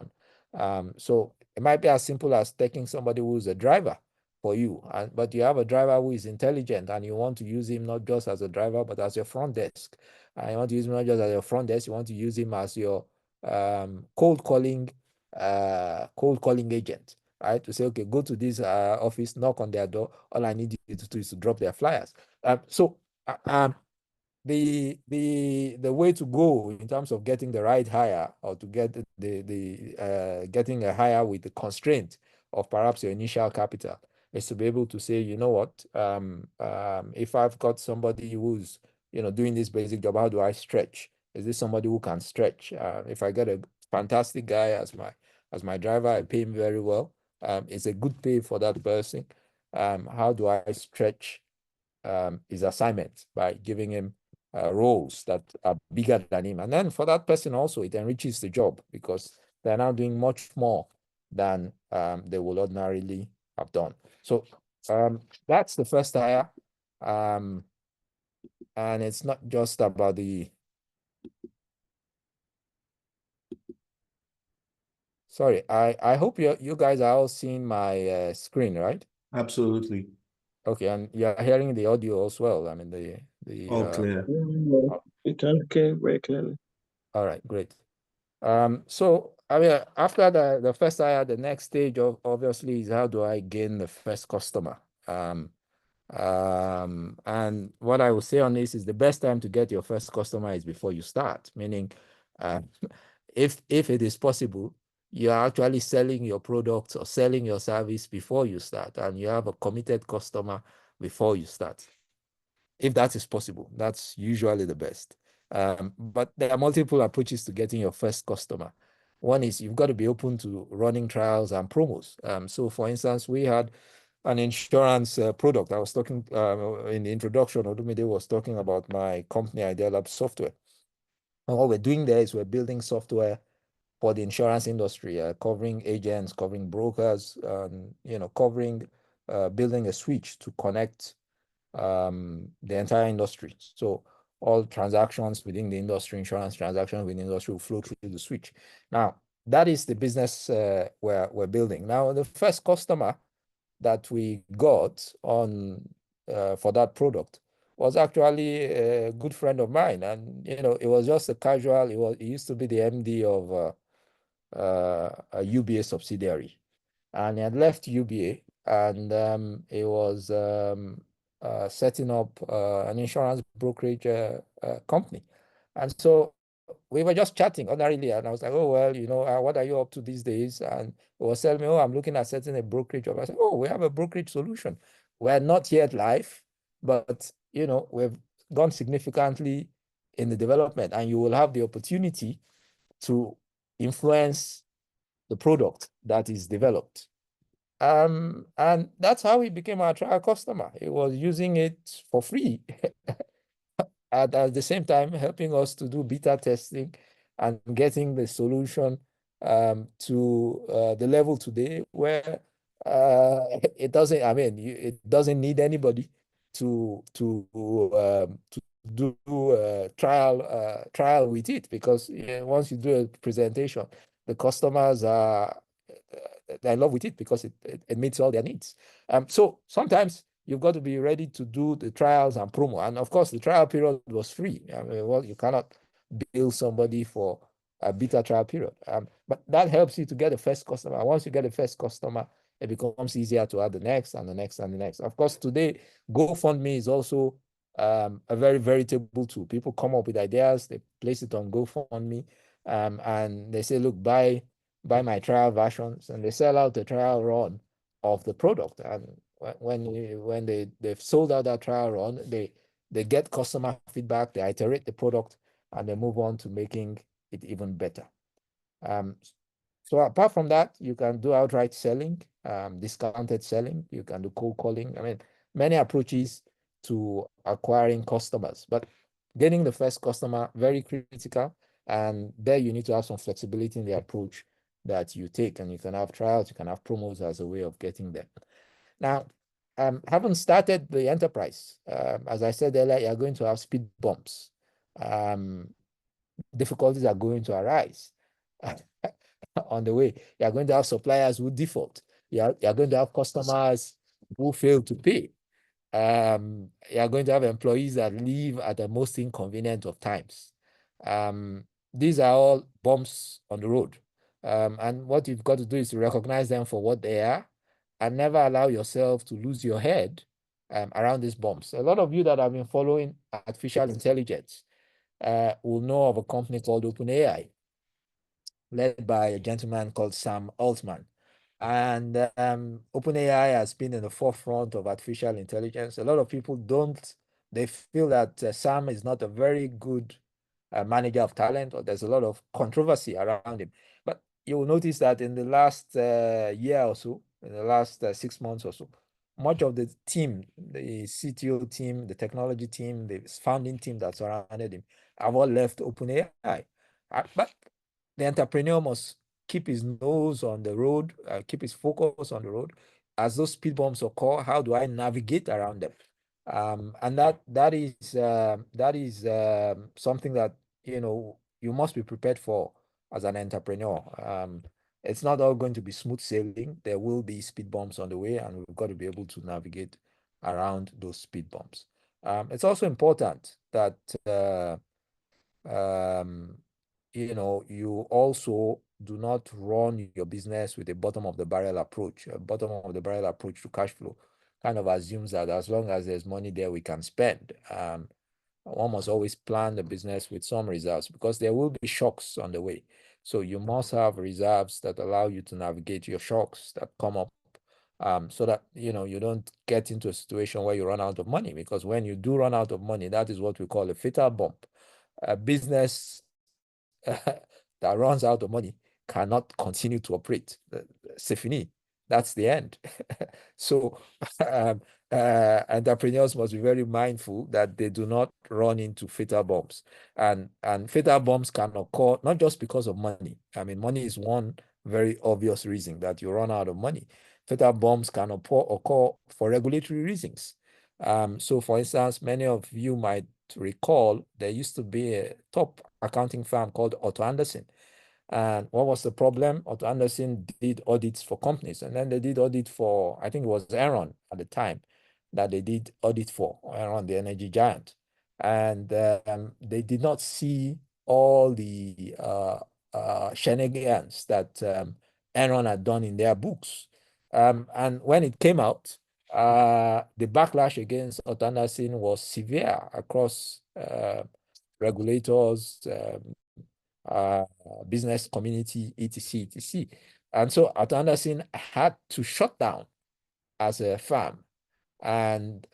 So it might be as simple as taking somebody who's a driver for you, but you have a driver who is intelligent and you want to use him not just as a driver, but as your front desk. And you want to use him not just as your front desk, you want to use him as your cold calling agent, right? To say, okay, go to this office, knock on their door. All I need you to do is to drop their flyers. The way to go in terms of getting the right hire, or to get getting a hire with the constraint of perhaps your initial capital, is to be able to say, you know what, if I've got somebody who's doing this basic job, how do I stretch? Is this somebody who can stretch? If I get a fantastic guy as my driver, I pay him very well. It's a good pay for that person. How do I stretch his assignment? By giving him roles that are bigger than him. And then for that person also, it enriches the job because they're now doing much more than they will ordinarily have done. So that's the first hire. And it's not just about the... Sorry, I hope you guys are all seeing my screen, right? Absolutely. Okay, and you're hearing the audio as well. I mean, All clear. We can hear very clearly. All right, great. So I mean, after the first hire, the next stage obviously is, how do I gain the first customer? And what I will say on this is, the best time to get your first customer is before you start, meaning if it is possible, you're actually selling your product or selling your service before you start, and you have a committed customer before you start. If that is possible, that's usually the best. But there are multiple approaches to getting your first customer. One is you've got to be open to running trials and promos. So for instance, we had an insurance product. I was talking in the introduction, Olumide was talking about my company, I developed software. And what we're doing there is we're building software for the insurance industry, covering agents, covering brokers, covering, building a switch to connect the entire industry. So all transactions within the industry, insurance transactions within the industry will flow through the switch. Now, that is the business we're building. Now, the first customer that we got on for that product was actually a good friend of mine. And, it was just a casual, he used to be the MD of a UBA subsidiary. And he had left UBA, and he was setting up an insurance brokerage company. And so we were just chatting ordinarily, and I was like, oh, well, what are you up to these days? And he was telling me, oh, I'm looking at setting a brokerage up. I said, oh, we have a brokerage solution. We're not yet live, but, we've gone significantly in the development, and you will have the opportunity to influence the product that is developed. And that's how he became our trial customer. He was using it for free. And at the same time, helping us to do beta testing and getting the solution to the level today where it doesn't, it doesn't need anybody to do trial with it, because once you do a presentation, the customers are they're in love with it because it meets all their needs. So sometimes you've got to be ready to do the trials and promo. And of course, the trial period was free. Well, you cannot bill somebody for a beta trial period. But that helps you to get the first customer. Once you get the first customer, it becomes easier to add the next and the next and the next. Of course, today, GoFundMe is also a very veritable tool. People come up with ideas, they place it on GoFundMe, and they say, look, buy my trial versions, and they sell out the trial run of the product. And when they've sold out that trial run, they get customer feedback, they iterate the product, and they move on to making it even better. So apart from that, you can do outright selling, discounted selling, you can do cold calling. Many approaches to acquiring customers, but getting the first customer, very critical. And there you need to have some flexibility in the approach that you take, and you can have trials, you can have promos as a way of getting there. Now, having started the enterprise, as I said earlier, you're going to have speed bumps. Difficulties are going to arise on the way. You're going to have suppliers who default. You're going to have customers who fail to pay. You're going to have employees that leave at the most inconvenient of times. These are all bumps on the road. And what you've got to do is to recognize them for what they are, and never allow yourself to lose your head around these bumps. A lot of you that have been following artificial intelligence will know of a company called OpenAI, led by a gentleman called Sam Altman. And OpenAI has been in the forefront of artificial intelligence. A lot of people they feel that Sam is not a very good manager of talent, or there's a lot of controversy around him. But you will notice that in the last year or so, in the last 6 months or so, much of the team, the CTO team, the technology team, the founding team that surrounded him, have all left OpenAI. But the entrepreneur must keep his nose on the road, keep his focus on the road. As those speed bumps occur, how do I navigate around them? And that is something that you must be prepared for as an entrepreneur. It's not all going to be smooth sailing. There will be speed bumps on the way, and we've got to be able to navigate around those speed bumps. It's also important that you also do not run your business with a bottom of the barrel approach. A bottom of the barrel approach to cash flow kind of assumes that as long as there's money there, we can spend. One must always plan the business with some reserves because there will be shocks on the way. So you must have reserves that allow you to navigate your shocks that come up, so that you don't get into a situation where you run out of money. Because when you do run out of money, that is what we call a fatal bump. A business that runs out of money cannot continue to operate. C'est fini. That's the end. So entrepreneurs must be very mindful that they do not run into fatal bumps. And fatal bumps can occur not just because of money. I mean, money is one very obvious reason that you run out of money. Fatal bumps can occur for regulatory reasons. So for instance, many of you might recall there used to be a top accounting firm called Otto Anderson. And what was the problem? Otto Anderson did audits for companies, and then they did audit for, I think it was Enron at the time that they did audit for, Enron, the energy giant. And they did not see all the shenanigans that Enron had done in their books. And when it came out, the backlash against Otto Anderson was severe across regulators, business community, etc., etc. And so Otto Anderson had to shut down as a firm and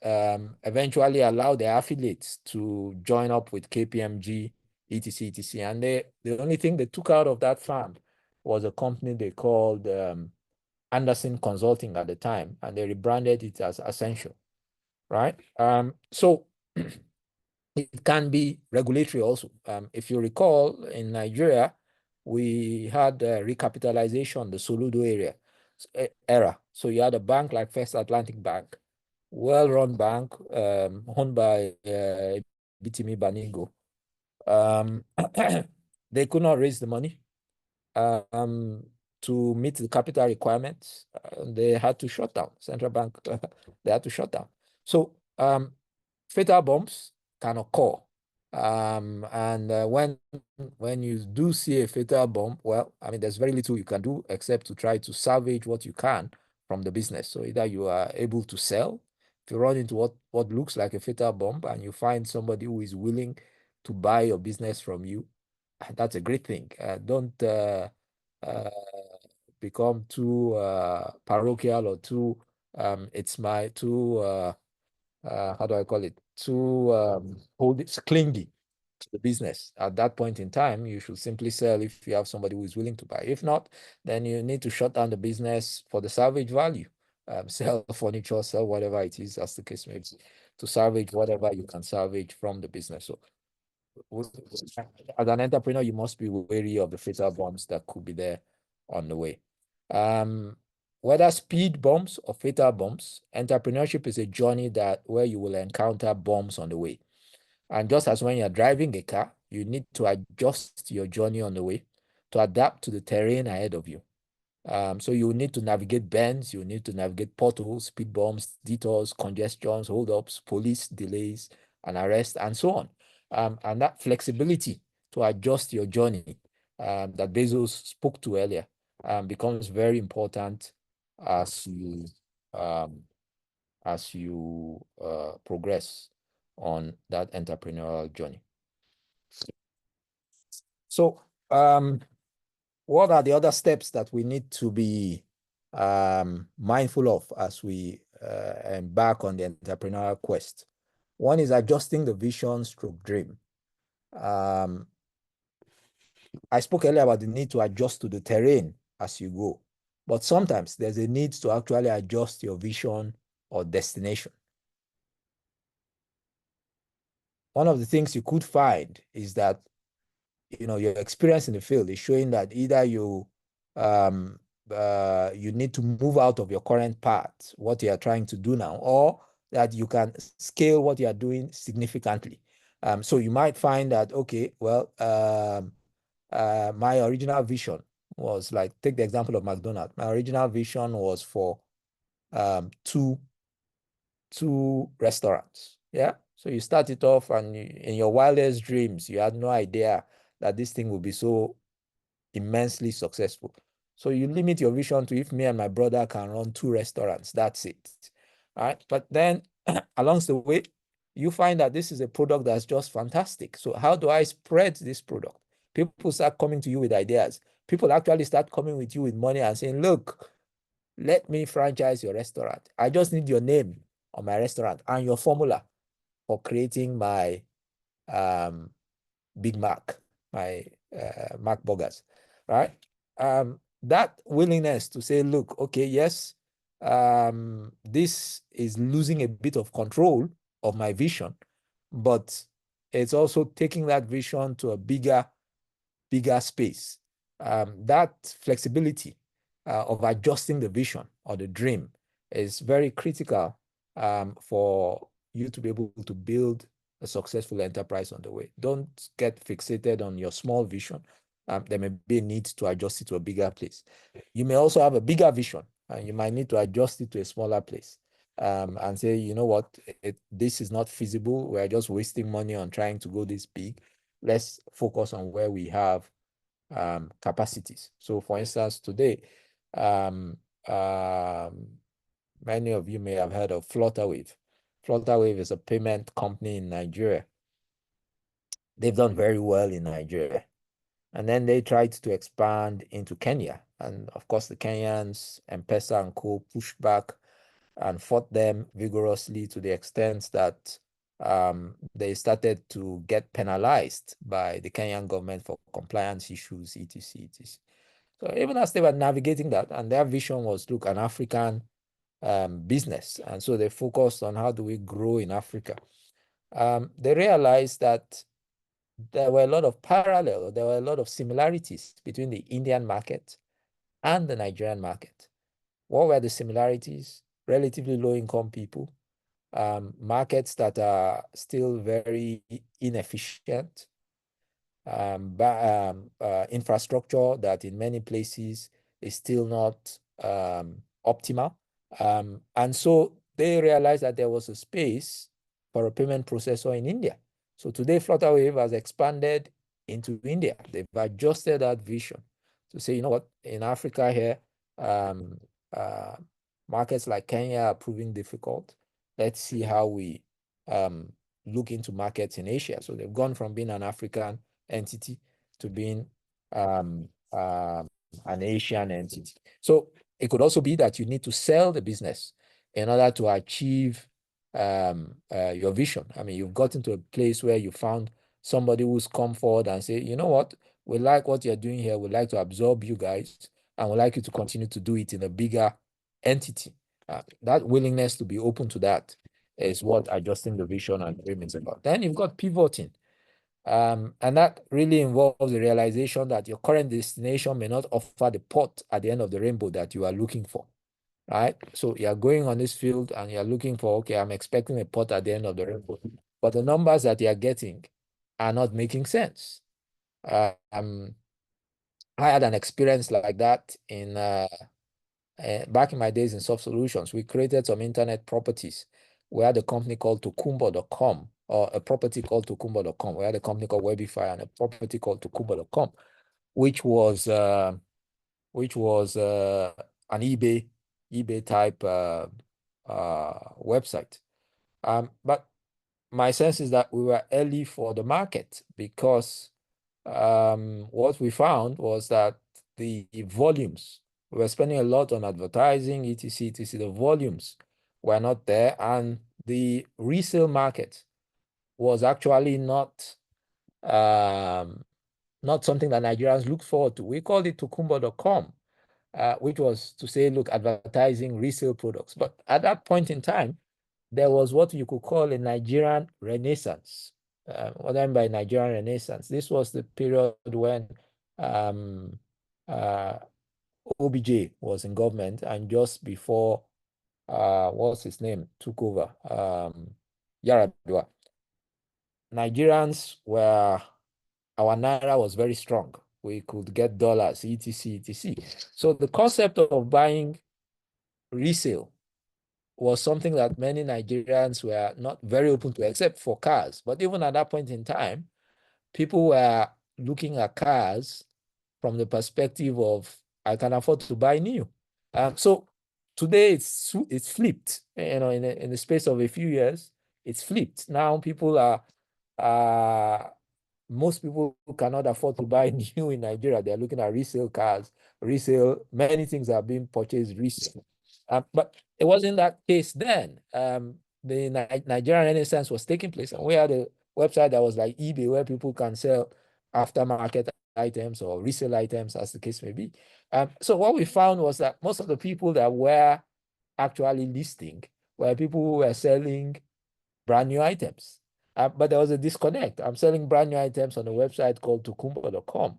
eventually allow their affiliates to join up with KPMG, etc., etc. And the only thing they took out of that firm was a company they called Anderson Consulting at the time, and they rebranded it as Essential, right? So it can be regulatory also. If you recall, in Nigeria, we had recapitalization, the Soludo era. So you had a bank like First Atlantic Bank, well-run bank, owned by Bitimi Baningo. They could not raise the money to meet the capital requirements. They had to shut down. Central bank, they had to shut down. So fatal bumps can occur. And when you do see a fatal bump, well, I mean, there's very little you can do except to try to salvage what you can from the business. So either you are able to sell, if you run into what looks like a fatal bump and you find somebody who is willing to buy your business from you, that's a great thing. Don't become too parochial or too how do I call it? Too clingy to the business. At that point in time, you should simply sell if you have somebody who is willing to buy. If not, then you need to shut down the business for the salvage value. Sell furniture, sell whatever it is, as the case may be, to salvage whatever you can salvage from the business. So as an entrepreneur, you must be wary of the fatal bumps that could be there on the way. Whether speed bumps or fatal bumps, entrepreneurship is a journey where you will encounter bumps on the way. And just as when you're driving a car, you need to adjust your journey on the way to adapt to the terrain ahead of you. So you need to navigate bends, you need to navigate potholes, speed bumps, detours, congestions, holdups, police delays, and arrests, and so on. And that flexibility to adjust your journey that Bezos spoke to earlier becomes very important as you progress on that entrepreneurial journey. So what are the other steps that we need to be mindful of as we embark on the entrepreneurial quest? One is adjusting the vision stroke dream. I spoke earlier about the need to adjust to the terrain as you go, but sometimes there's a need to actually adjust your vision or destination. One of the things you could find is that your experience in the field is showing that either you need to move out of your current path, what you are trying to do now, or that you can scale what you are doing significantly. So you might find that, okay, well, my original vision was like, take the example of McDonald's. My original vision was for two restaurants. Yeah. So you start it off, and in your wildest dreams, you had no idea that this thing will be so immensely successful. So you limit your vision to, if me and my brother can run 2 restaurants, that's it. All right. But then along the way, you find that this is a product that's just fantastic. So how do I spread this product? People start coming to you with ideas. People actually start coming with you with money and saying, look, let me franchise your restaurant. I just need your name on my restaurant and your formula for creating my Big Mac, my Mac burgers, right? That willingness to say, look, okay, yes, this is losing a bit of control of my vision, but it's also taking that vision to a bigger space. That flexibility of adjusting the vision or the dream is very critical for you to be able to build a successful enterprise on the way. Don't get fixated on your small vision. There may be a need to adjust it to a bigger place. You may also have a bigger vision, and you might need to adjust it to a smaller place. And say, you know what, this is not feasible. We're just wasting money on trying to go this big. Let's focus on where we have capacities. So for instance, today, many of you may have heard of Flutterwave. Flutterwave is a payment company in Nigeria. They've done very well in Nigeria. And then they tried to expand into Kenya. And of course, the Kenyans, M-Pesa and co pushed back and fought them vigorously to the extent that they started to get penalized by the Kenyan government for compliance issues, etc., etc. So even as they were navigating that, and their vision was, look, an African business. And so they focused on how do we grow in Africa. They realized that there were a lot of parallels, there were a lot of similarities between the Indian market and the Nigerian market. What were the similarities? Relatively low-income people, markets that are still very inefficient, infrastructure that in many places is still not optimal. And so they realized that there was a space for a payment processor in India. So today, Flutterwave has expanded into India. They've adjusted that vision to say, you know what, in Africa here, markets like Kenya are proving difficult. Let's see how we look into markets in Asia. So they've gone from being an African entity to being an Asian entity. So it could also be that you need to sell the business in order to achieve your vision. I mean, you've gotten to a place where you found somebody who's come forward and say, you know what, we like what you're doing here. We'd like to absorb you guys, and we'd like you to continue to do it in a bigger entity. That willingness to be open to that is what adjusting the vision and dream is about. Then you've got pivoting. And that really involves the realization that your current destination may not offer the pot at the end of the rainbow that you are looking for, right? So you're going on this field and you're looking for, okay, I'm expecting a pot at the end of the rainbow, but the numbers that you're getting are not making sense. I had an experience like that in back in my days in Soft Solutions. We created some internet properties. We had a company called Tokumbo.com, or a property called Tokumbo.com. We had a company called Webify and a property called Tokumbo.com, which was an eBay type website. But my sense is that we were early for the market because what we found was that the volumes, we were spending a lot on advertising, etc., etc. The volumes were not there, and the resale market was actually not something that Nigerians look forward to. We called it Tokumbo.com, which was to say, look, advertising resale products. But at that point in time, there was what you could call a Nigerian renaissance. What I mean by Nigerian renaissance, this was the period when OBJ was in government, and just before what's his name took over, Yaradua. Nigerians were, our naira was very strong. We could get dollars, etc., etc. So the concept of buying resale was something that many Nigerians were not very open to, except for cars. But even at that point in time, people were looking at cars from the perspective of, I can afford to buy new. So today it's flipped. You know, in the space of a few years, it's flipped. Now people most people who cannot afford to buy new in Nigeria. They're looking at resale cars, many things are being purchased resale. But it wasn't that case then. The Nigerian Renaissance was taking place, and we had a website that was like eBay, where people can sell aftermarket items or resale items, as the case may be. So what we found was that most of the people that were actually listing were people who were selling brand new items. But there was a disconnect. I'm selling brand new items on a website called tokumbo.com.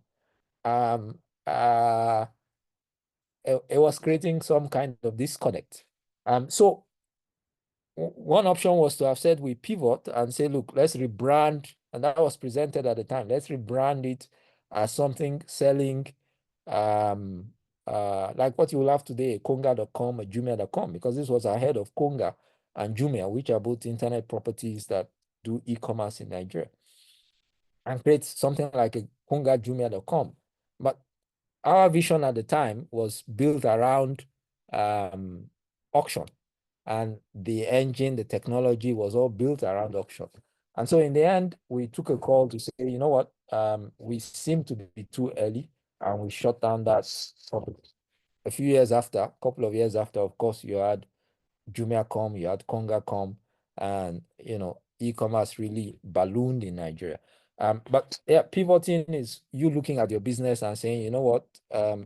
It was creating some kind of disconnect. So one option was to have said we pivot and say, look, let's rebrand, and that was presented at the time. Let's rebrand it as something selling like what you will have today, konga.com, jumia.com, because this was ahead of Konga and Jumia, which are both internet properties that do e-commerce in Nigeria, and create something like a konga.jumia.com. But our vision at the time was built around auction, and the engine, the technology was all built around auction. And so in the end, we took a call to say, you know what, we seem to be too early, and we shut down that property. A few years after, a couple of years after, of course, you had Jumia.com, you had Konga.com, and e-commerce really ballooned in Nigeria. But yeah, pivoting is you looking at your business and saying, you know what,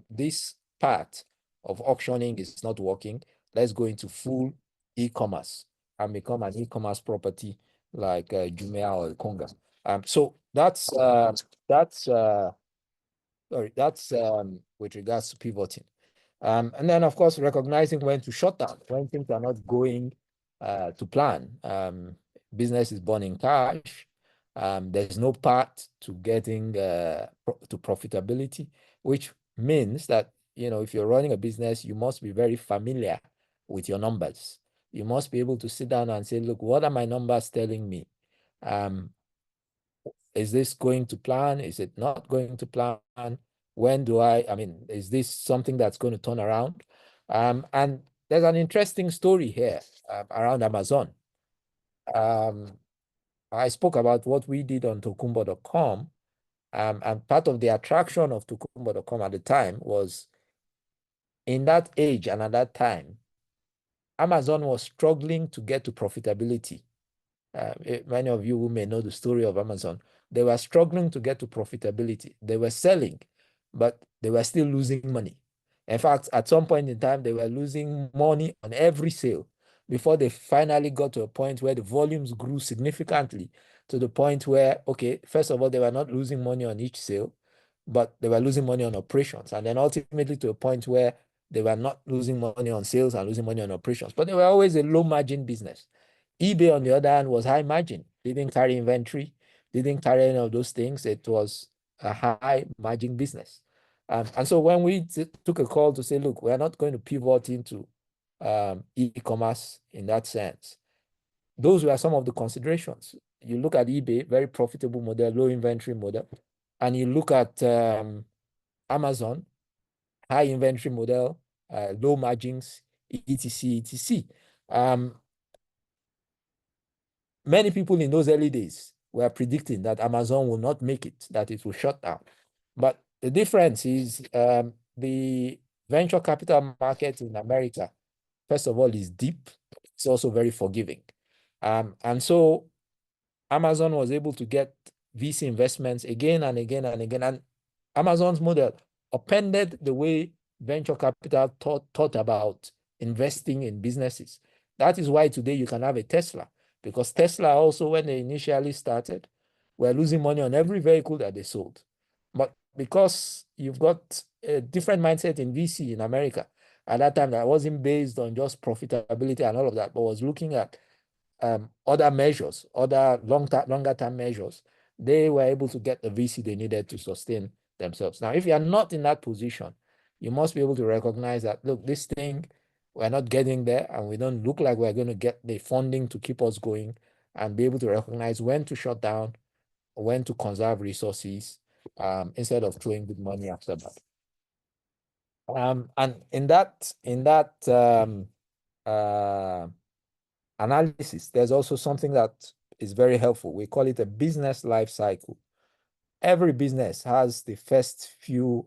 this part of auctioning is not working. Let's go into full e-commerce and become an e-commerce property like Jumia or Konga. So that's with regards to pivoting. And then, of course, recognizing when to shut down, when things are not going to plan. Business is burning cash. There's no path to getting to profitability, which means that, if you're running a business, you must be very familiar with your numbers. You must be able to sit down and say, look, what are my numbers telling me? Is this going to plan? Is it not going to plan? When do is this something that's going to turn around? And there's an interesting story here around Amazon. I spoke about what we did on tokumbo.com, and part of the attraction of tokumbo.com at the time was, in that age and at that time, Amazon was struggling to get to profitability. Many of you who may know the story of Amazon, they were struggling to get to profitability. They were selling, but they were still losing money. In fact, at some point in time, they were losing money on every sale before they finally got to a point where the volumes grew significantly, to the point where, okay, first of all, they were not losing money on each sale, but they were losing money on operations. And then ultimately to a point where they were not losing money on sales and losing money on operations, but they were always a low margin business. eBay, on the other hand, was high margin, didn't carry inventory, didn't carry any of those things. It was a high margin business. And so when we took a call to say, look, we're not going to pivot into e-commerce in that sense, those were some of the considerations. You look at eBay, very profitable model, low inventory model, and you look at Amazon, high inventory model, low margins, etc. Many people in those early days were predicting that Amazon will not make it, that it will shut down. But the difference is the venture capital market in America, first of all, is deep. It's also very forgiving. And so Amazon was able to get VC investments again and again and again. And Amazon's model upended the way venture capital thought about investing in businesses. That is why today you can have a Tesla, because Tesla also, when they initially started, were losing money on every vehicle that they sold. But because you've got a different mindset in VC in America, at that time, that wasn't based on just profitability and all of that, but was looking at other measures, other longer term measures, they were able to get the VC they needed to sustain themselves. Now, if you are not in that position, you must be able to recognize that, look, this thing, we're not getting there, and we don't look like we're going to get the funding to keep us going, and be able to recognize when to shut down, when to conserve resources, instead of throwing good money after that. And in that analysis, there's also something that is very helpful. We call it a business life cycle. Every business has the first few,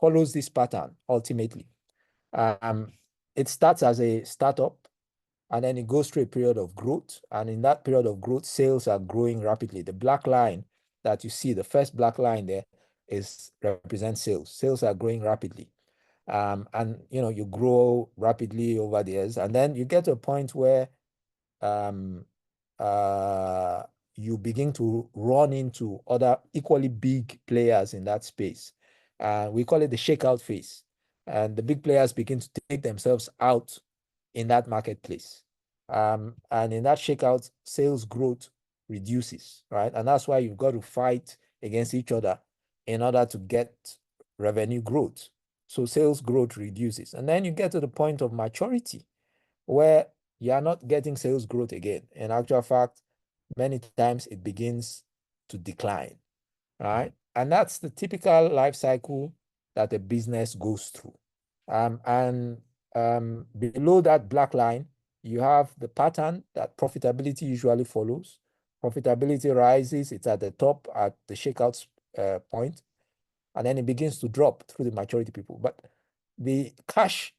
follows this pattern ultimately. It starts as a startup, and then it goes through a period of growth. And in that period of growth, sales are growing rapidly. The black line that you see, the first black line there, represents sales. Sales are growing rapidly. And you grow rapidly over the years, and then you get to a point where you begin to run into other equally big players in that space. We call it the shakeout phase. And the big players begin to take themselves out in that marketplace. And in that shakeout, sales growth reduces, right? And that's why you've got to fight against each other in order to get revenue growth. So sales growth reduces. And then you get to the point of maturity where you are not getting sales growth again. In actual fact, many times it begins to decline, right? And that's the typical life cycle that a business goes through. Below that black line, you have the pattern that profitability usually follows. Profitability rises, it's at the top at the shakeout point, and then it begins to drop through the maturity people. But the cash,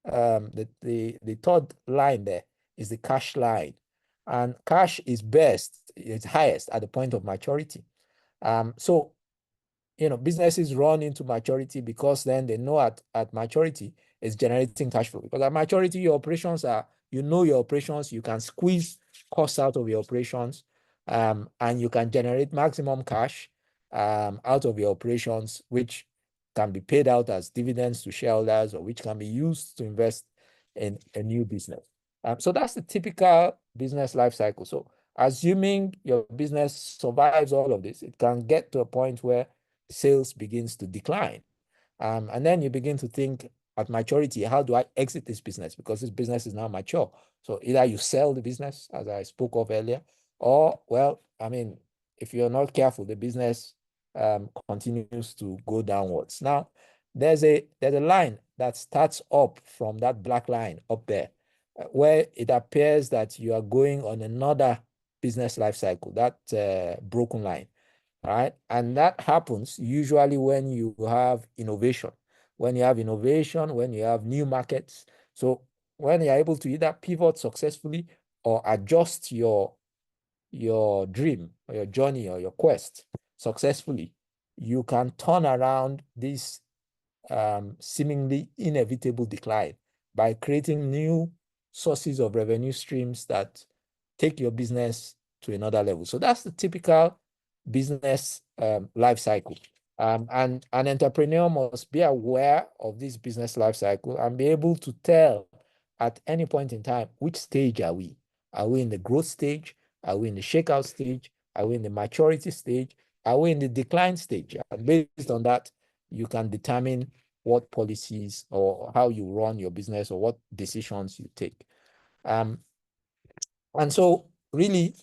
the third line there is the cash line. And cash is it's highest at the point of maturity. So businesses run into maturity because then they know at maturity it's generating cash flow. Because at maturity, your operations your operations, you can squeeze costs out of your operations, and you can generate maximum cash out of your operations, which can be paid out as dividends to shareholders, or which can be used to invest in a new business. So that's the typical business life cycle. So assuming your business survives all of this, it can get to a point where sales begins to decline. And then you begin to think at maturity, how do I exit this business? Because this business is now mature. So either you sell the business, as I spoke of earlier, or, well, if you're not careful, the business continues to go downwards. Now, there's a line that starts up from that black line up there, where it appears that you are going on another business life cycle, that broken line. Right? And that happens usually when you have innovation. When you have innovation, when you have new markets. So when you're able to either pivot successfully or adjust your dream or your journey or your quest successfully, you can turn around this seemingly inevitable decline by creating new sources of revenue streams that take your business to another level. So that's the typical business life cycle. And an entrepreneur must be aware of this business life cycle and be able to tell at any point in time, which stage are we? Are we in the growth stage? Are we in the shakeout stage? Are we in the maturity stage? Are we in the decline stage? And based on that, you can determine what policies or how you run your business or what decisions you take. And so really,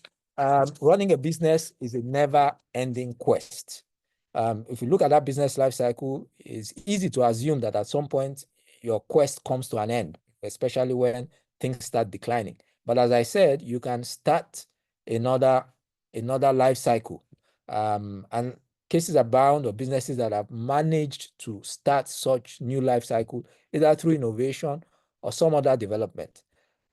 running a business is a never-ending quest. If you look at that business life cycle, it's easy to assume that at some point your quest comes to an end, especially when things start declining. But as I said, you can start another life cycle. And cases abound of businesses that have managed to start such new life cycle, either through innovation or some other development.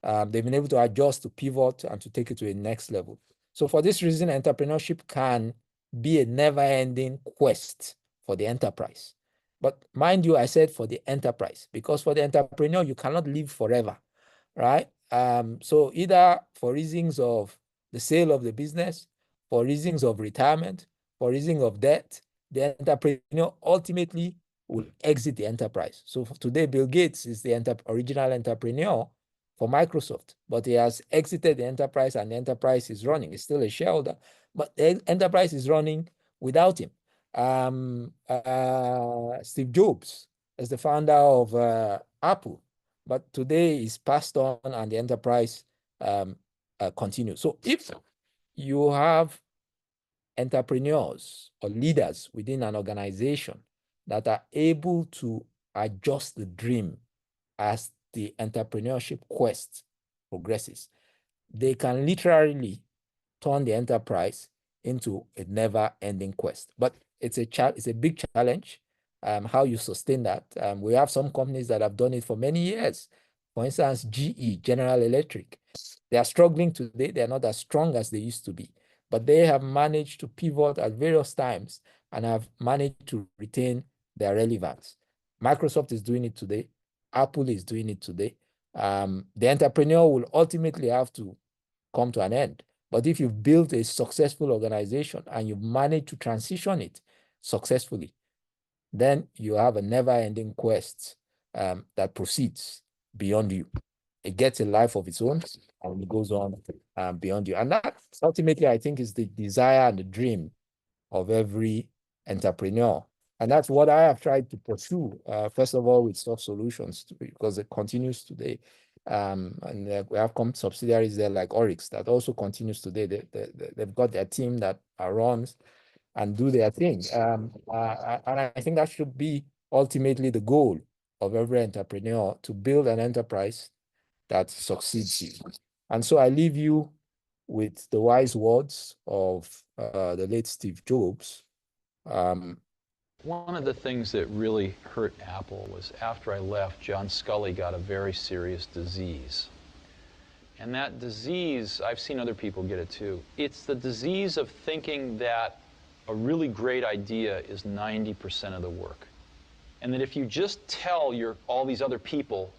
They've been able to adjust, to pivot, and to take it to a next level. So for this reason, entrepreneurship can be a never-ending quest for the enterprise. But mind you, I said for the enterprise, because for the entrepreneur, you cannot live forever, right? So either for reasons of the sale of the business, for reasons of retirement, for reasons of debt, the entrepreneur ultimately will exit the enterprise. So today, Bill Gates is the original entrepreneur for Microsoft, but he has exited the enterprise and the enterprise is running. He's still a shareholder, but the enterprise is running without him. Steve Jobs is the founder of Apple, but today he's passed on and the enterprise continues. So if you have entrepreneurs or leaders within an organization that are able to adjust the dream as the entrepreneurship quest progresses, they can literally turn the enterprise into a never-ending quest. But it's a big challenge. How you sustain that. We have some companies that have done it for many years. For instance, GE, General Electric, they are struggling today. They are not as strong as they used to be, but they have managed to pivot at various times and have managed to retain their relevance. Microsoft is doing it today. Apple is doing it today. The entrepreneur will ultimately have to come to an end. But if you've built a successful organization and you've managed to transition it successfully, then you have a never-ending quest that proceeds beyond you. It gets a life of its own and it goes on beyond you. And that ultimately, I think, is the desire and the dream of every entrepreneur. And that's what I have tried to pursue, first of all, with Soft Solutions, because it continues today. And we have subsidiaries there like Oryx that also continues today. They've got their team that runs and do their thing. And I think that should be ultimately the goal of every entrepreneur, to build an enterprise that succeeds you. And so I leave you with the wise words of the late Steve Jobs. One of the things that really hurt Apple was after I left, John Sculley got a very serious disease. And that disease, I've seen other people get it too. It's the disease of thinking that a really great idea is 90% of the work. And that if you just tell all these other people,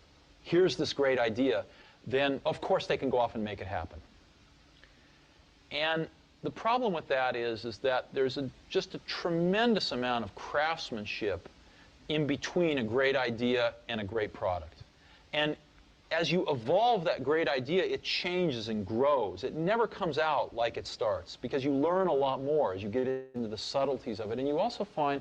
here's this great idea, then of course they can go off and make it happen. And the problem with that is that there's just a tremendous amount of craftsmanship in between a great idea and a great product. And as you evolve that great idea, it changes and grows. It never comes out like it starts, because you learn a lot more as you get into the subtleties of it. And you also find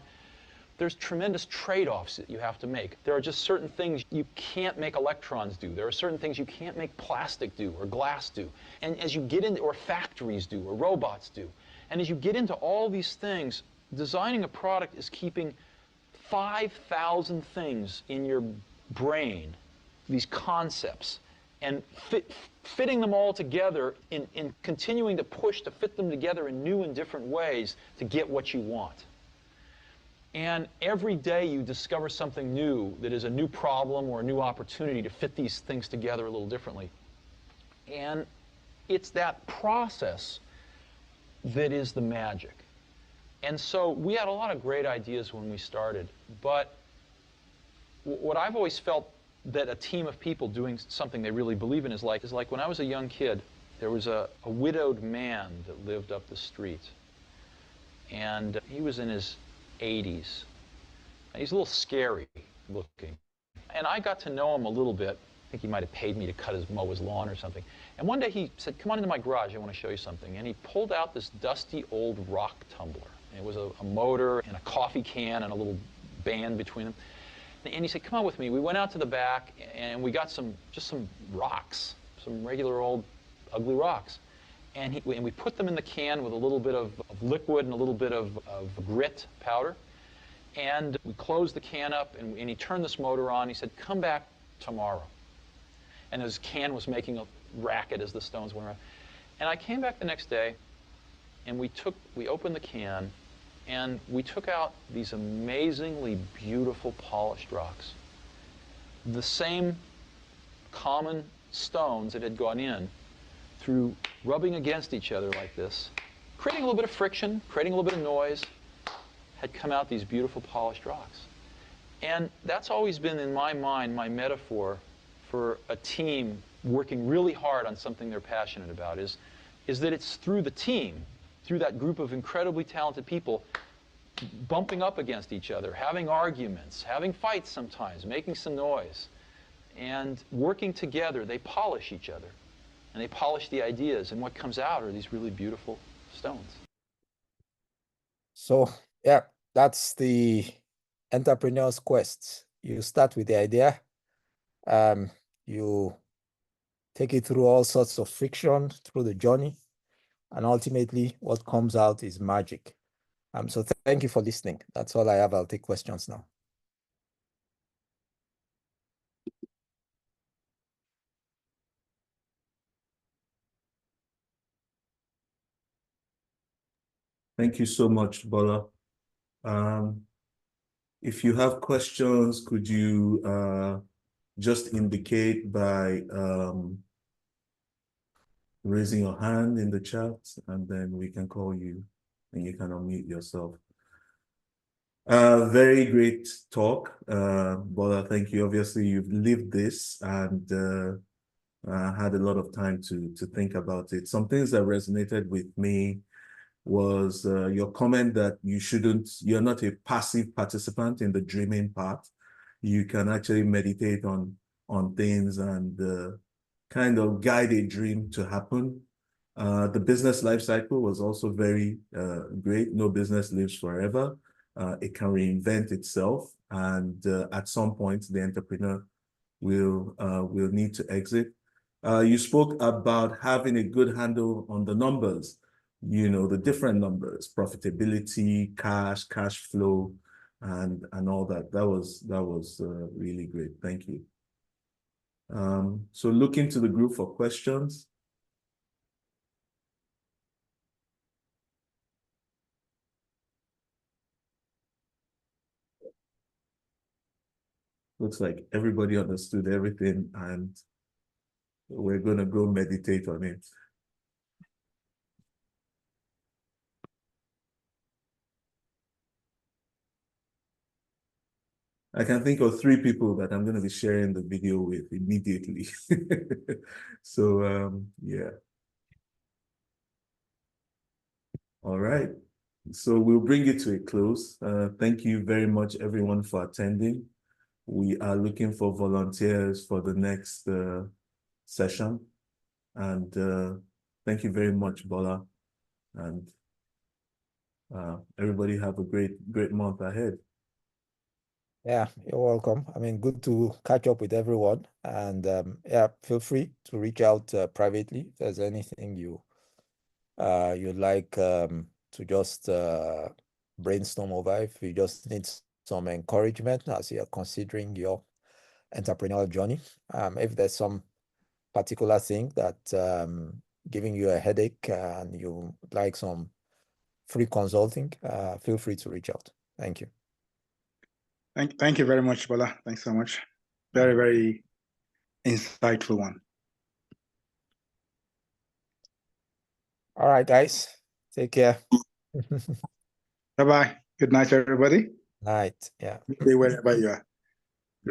there's tremendous trade-offs that you have to make. There are just certain things you can't make electrons do. There are certain things you can't make plastic do or glass do. And as you get into, or factories do, or robots do. And as you get into all these things, designing a product is keeping 5,000 things in your brain, these concepts, and fitting them all together in continuing to push to fit them together in new and different ways to get what you want. And every day you discover something new that is a new problem or a new opportunity to fit these things together a little differently. And it's that process that is the magic. And so we had a lot of great ideas when we started, but what I've always felt that a team of people doing something they really believe in is like when I was a young kid, there was a widowed man that lived up the street. And he was in his 80s. He's a little scary looking. And I got to know him a little bit. I think he might have paid me to mow his lawn or something. And one day he said, "Come on into my garage, I want to show you something." And he pulled out this dusty old rock tumbler. And it was a motor and a coffee can and a little band between them. And he said, "Come on with me." We went out to the back and we got just some rocks, some regular old ugly rocks. And we put them in the can with a little bit of liquid and a little bit of grit powder. And we closed the can up, and he turned this motor on. He said, "Come back tomorrow." And his can was making a racket as the stones went around. And I came back the next day, and we opened the can, and we took out these amazingly beautiful polished rocks. The same common stones that had gone in, through rubbing against each other like this, creating a little bit of friction, creating a little bit of noise, had come out these beautiful polished rocks. And that's always been, in my mind, my metaphor for a team working really hard on something they're passionate about, is that it's through the team, through that group of incredibly talented people, bumping up against each other, having arguments, having fights sometimes, making some noise, and working together, they polish each other. And they polish the ideas, and what comes out are these really beautiful stones. So, yeah, that's the entrepreneur's quest. You start with the idea, you take it through all sorts of friction through the journey, and ultimately what comes out is magic. So thank you for listening. That's all I have. I'll take questions now. Thank you so much, Bola. If you have questions, could you just indicate by raising your hand in the chat, and then we can call you and you can unmute yourself. Very great talk, Bola. Thank you. Obviously, you've lived this and had a lot of time to think about it. Some things that resonated with me was your comment that you're not a passive participant in the dreaming part. You can actually meditate on things and kind of guide a dream to happen. The business life cycle was also very great. No business lives forever. It can reinvent itself, and at some point, the entrepreneur will need to exit. You spoke about having a good handle on the numbers, the different numbers, profitability, cash flow, and all that. That was really great. Thank you. So looking to the group for questions. Looks like everybody understood everything, and we're going to go meditate on it. I can think of 3 people that I'm going to be sharing the video with immediately. So, yeah. All right. So we'll bring it to a close. Thank you very much, everyone, for attending. We are looking for volunteers for the next session. And thank you very much, Bola. And everybody have a great month ahead. Yeah, you're welcome. I mean, good to catch up with everyone. And yeah, feel free to reach out privately if there's anything you'd like to just brainstorm over. If you just need some encouragement as you're considering your entrepreneurial journey. If there's some particular thing that giving you a headache and you like some free consulting, feel free to reach out. Thank you. Thank you very much, Bola. Thanks so much. Very, very insightful one. All right, guys. Take care. Bye-bye. Good night, everybody. Night. Yeah. Stay wherever you are.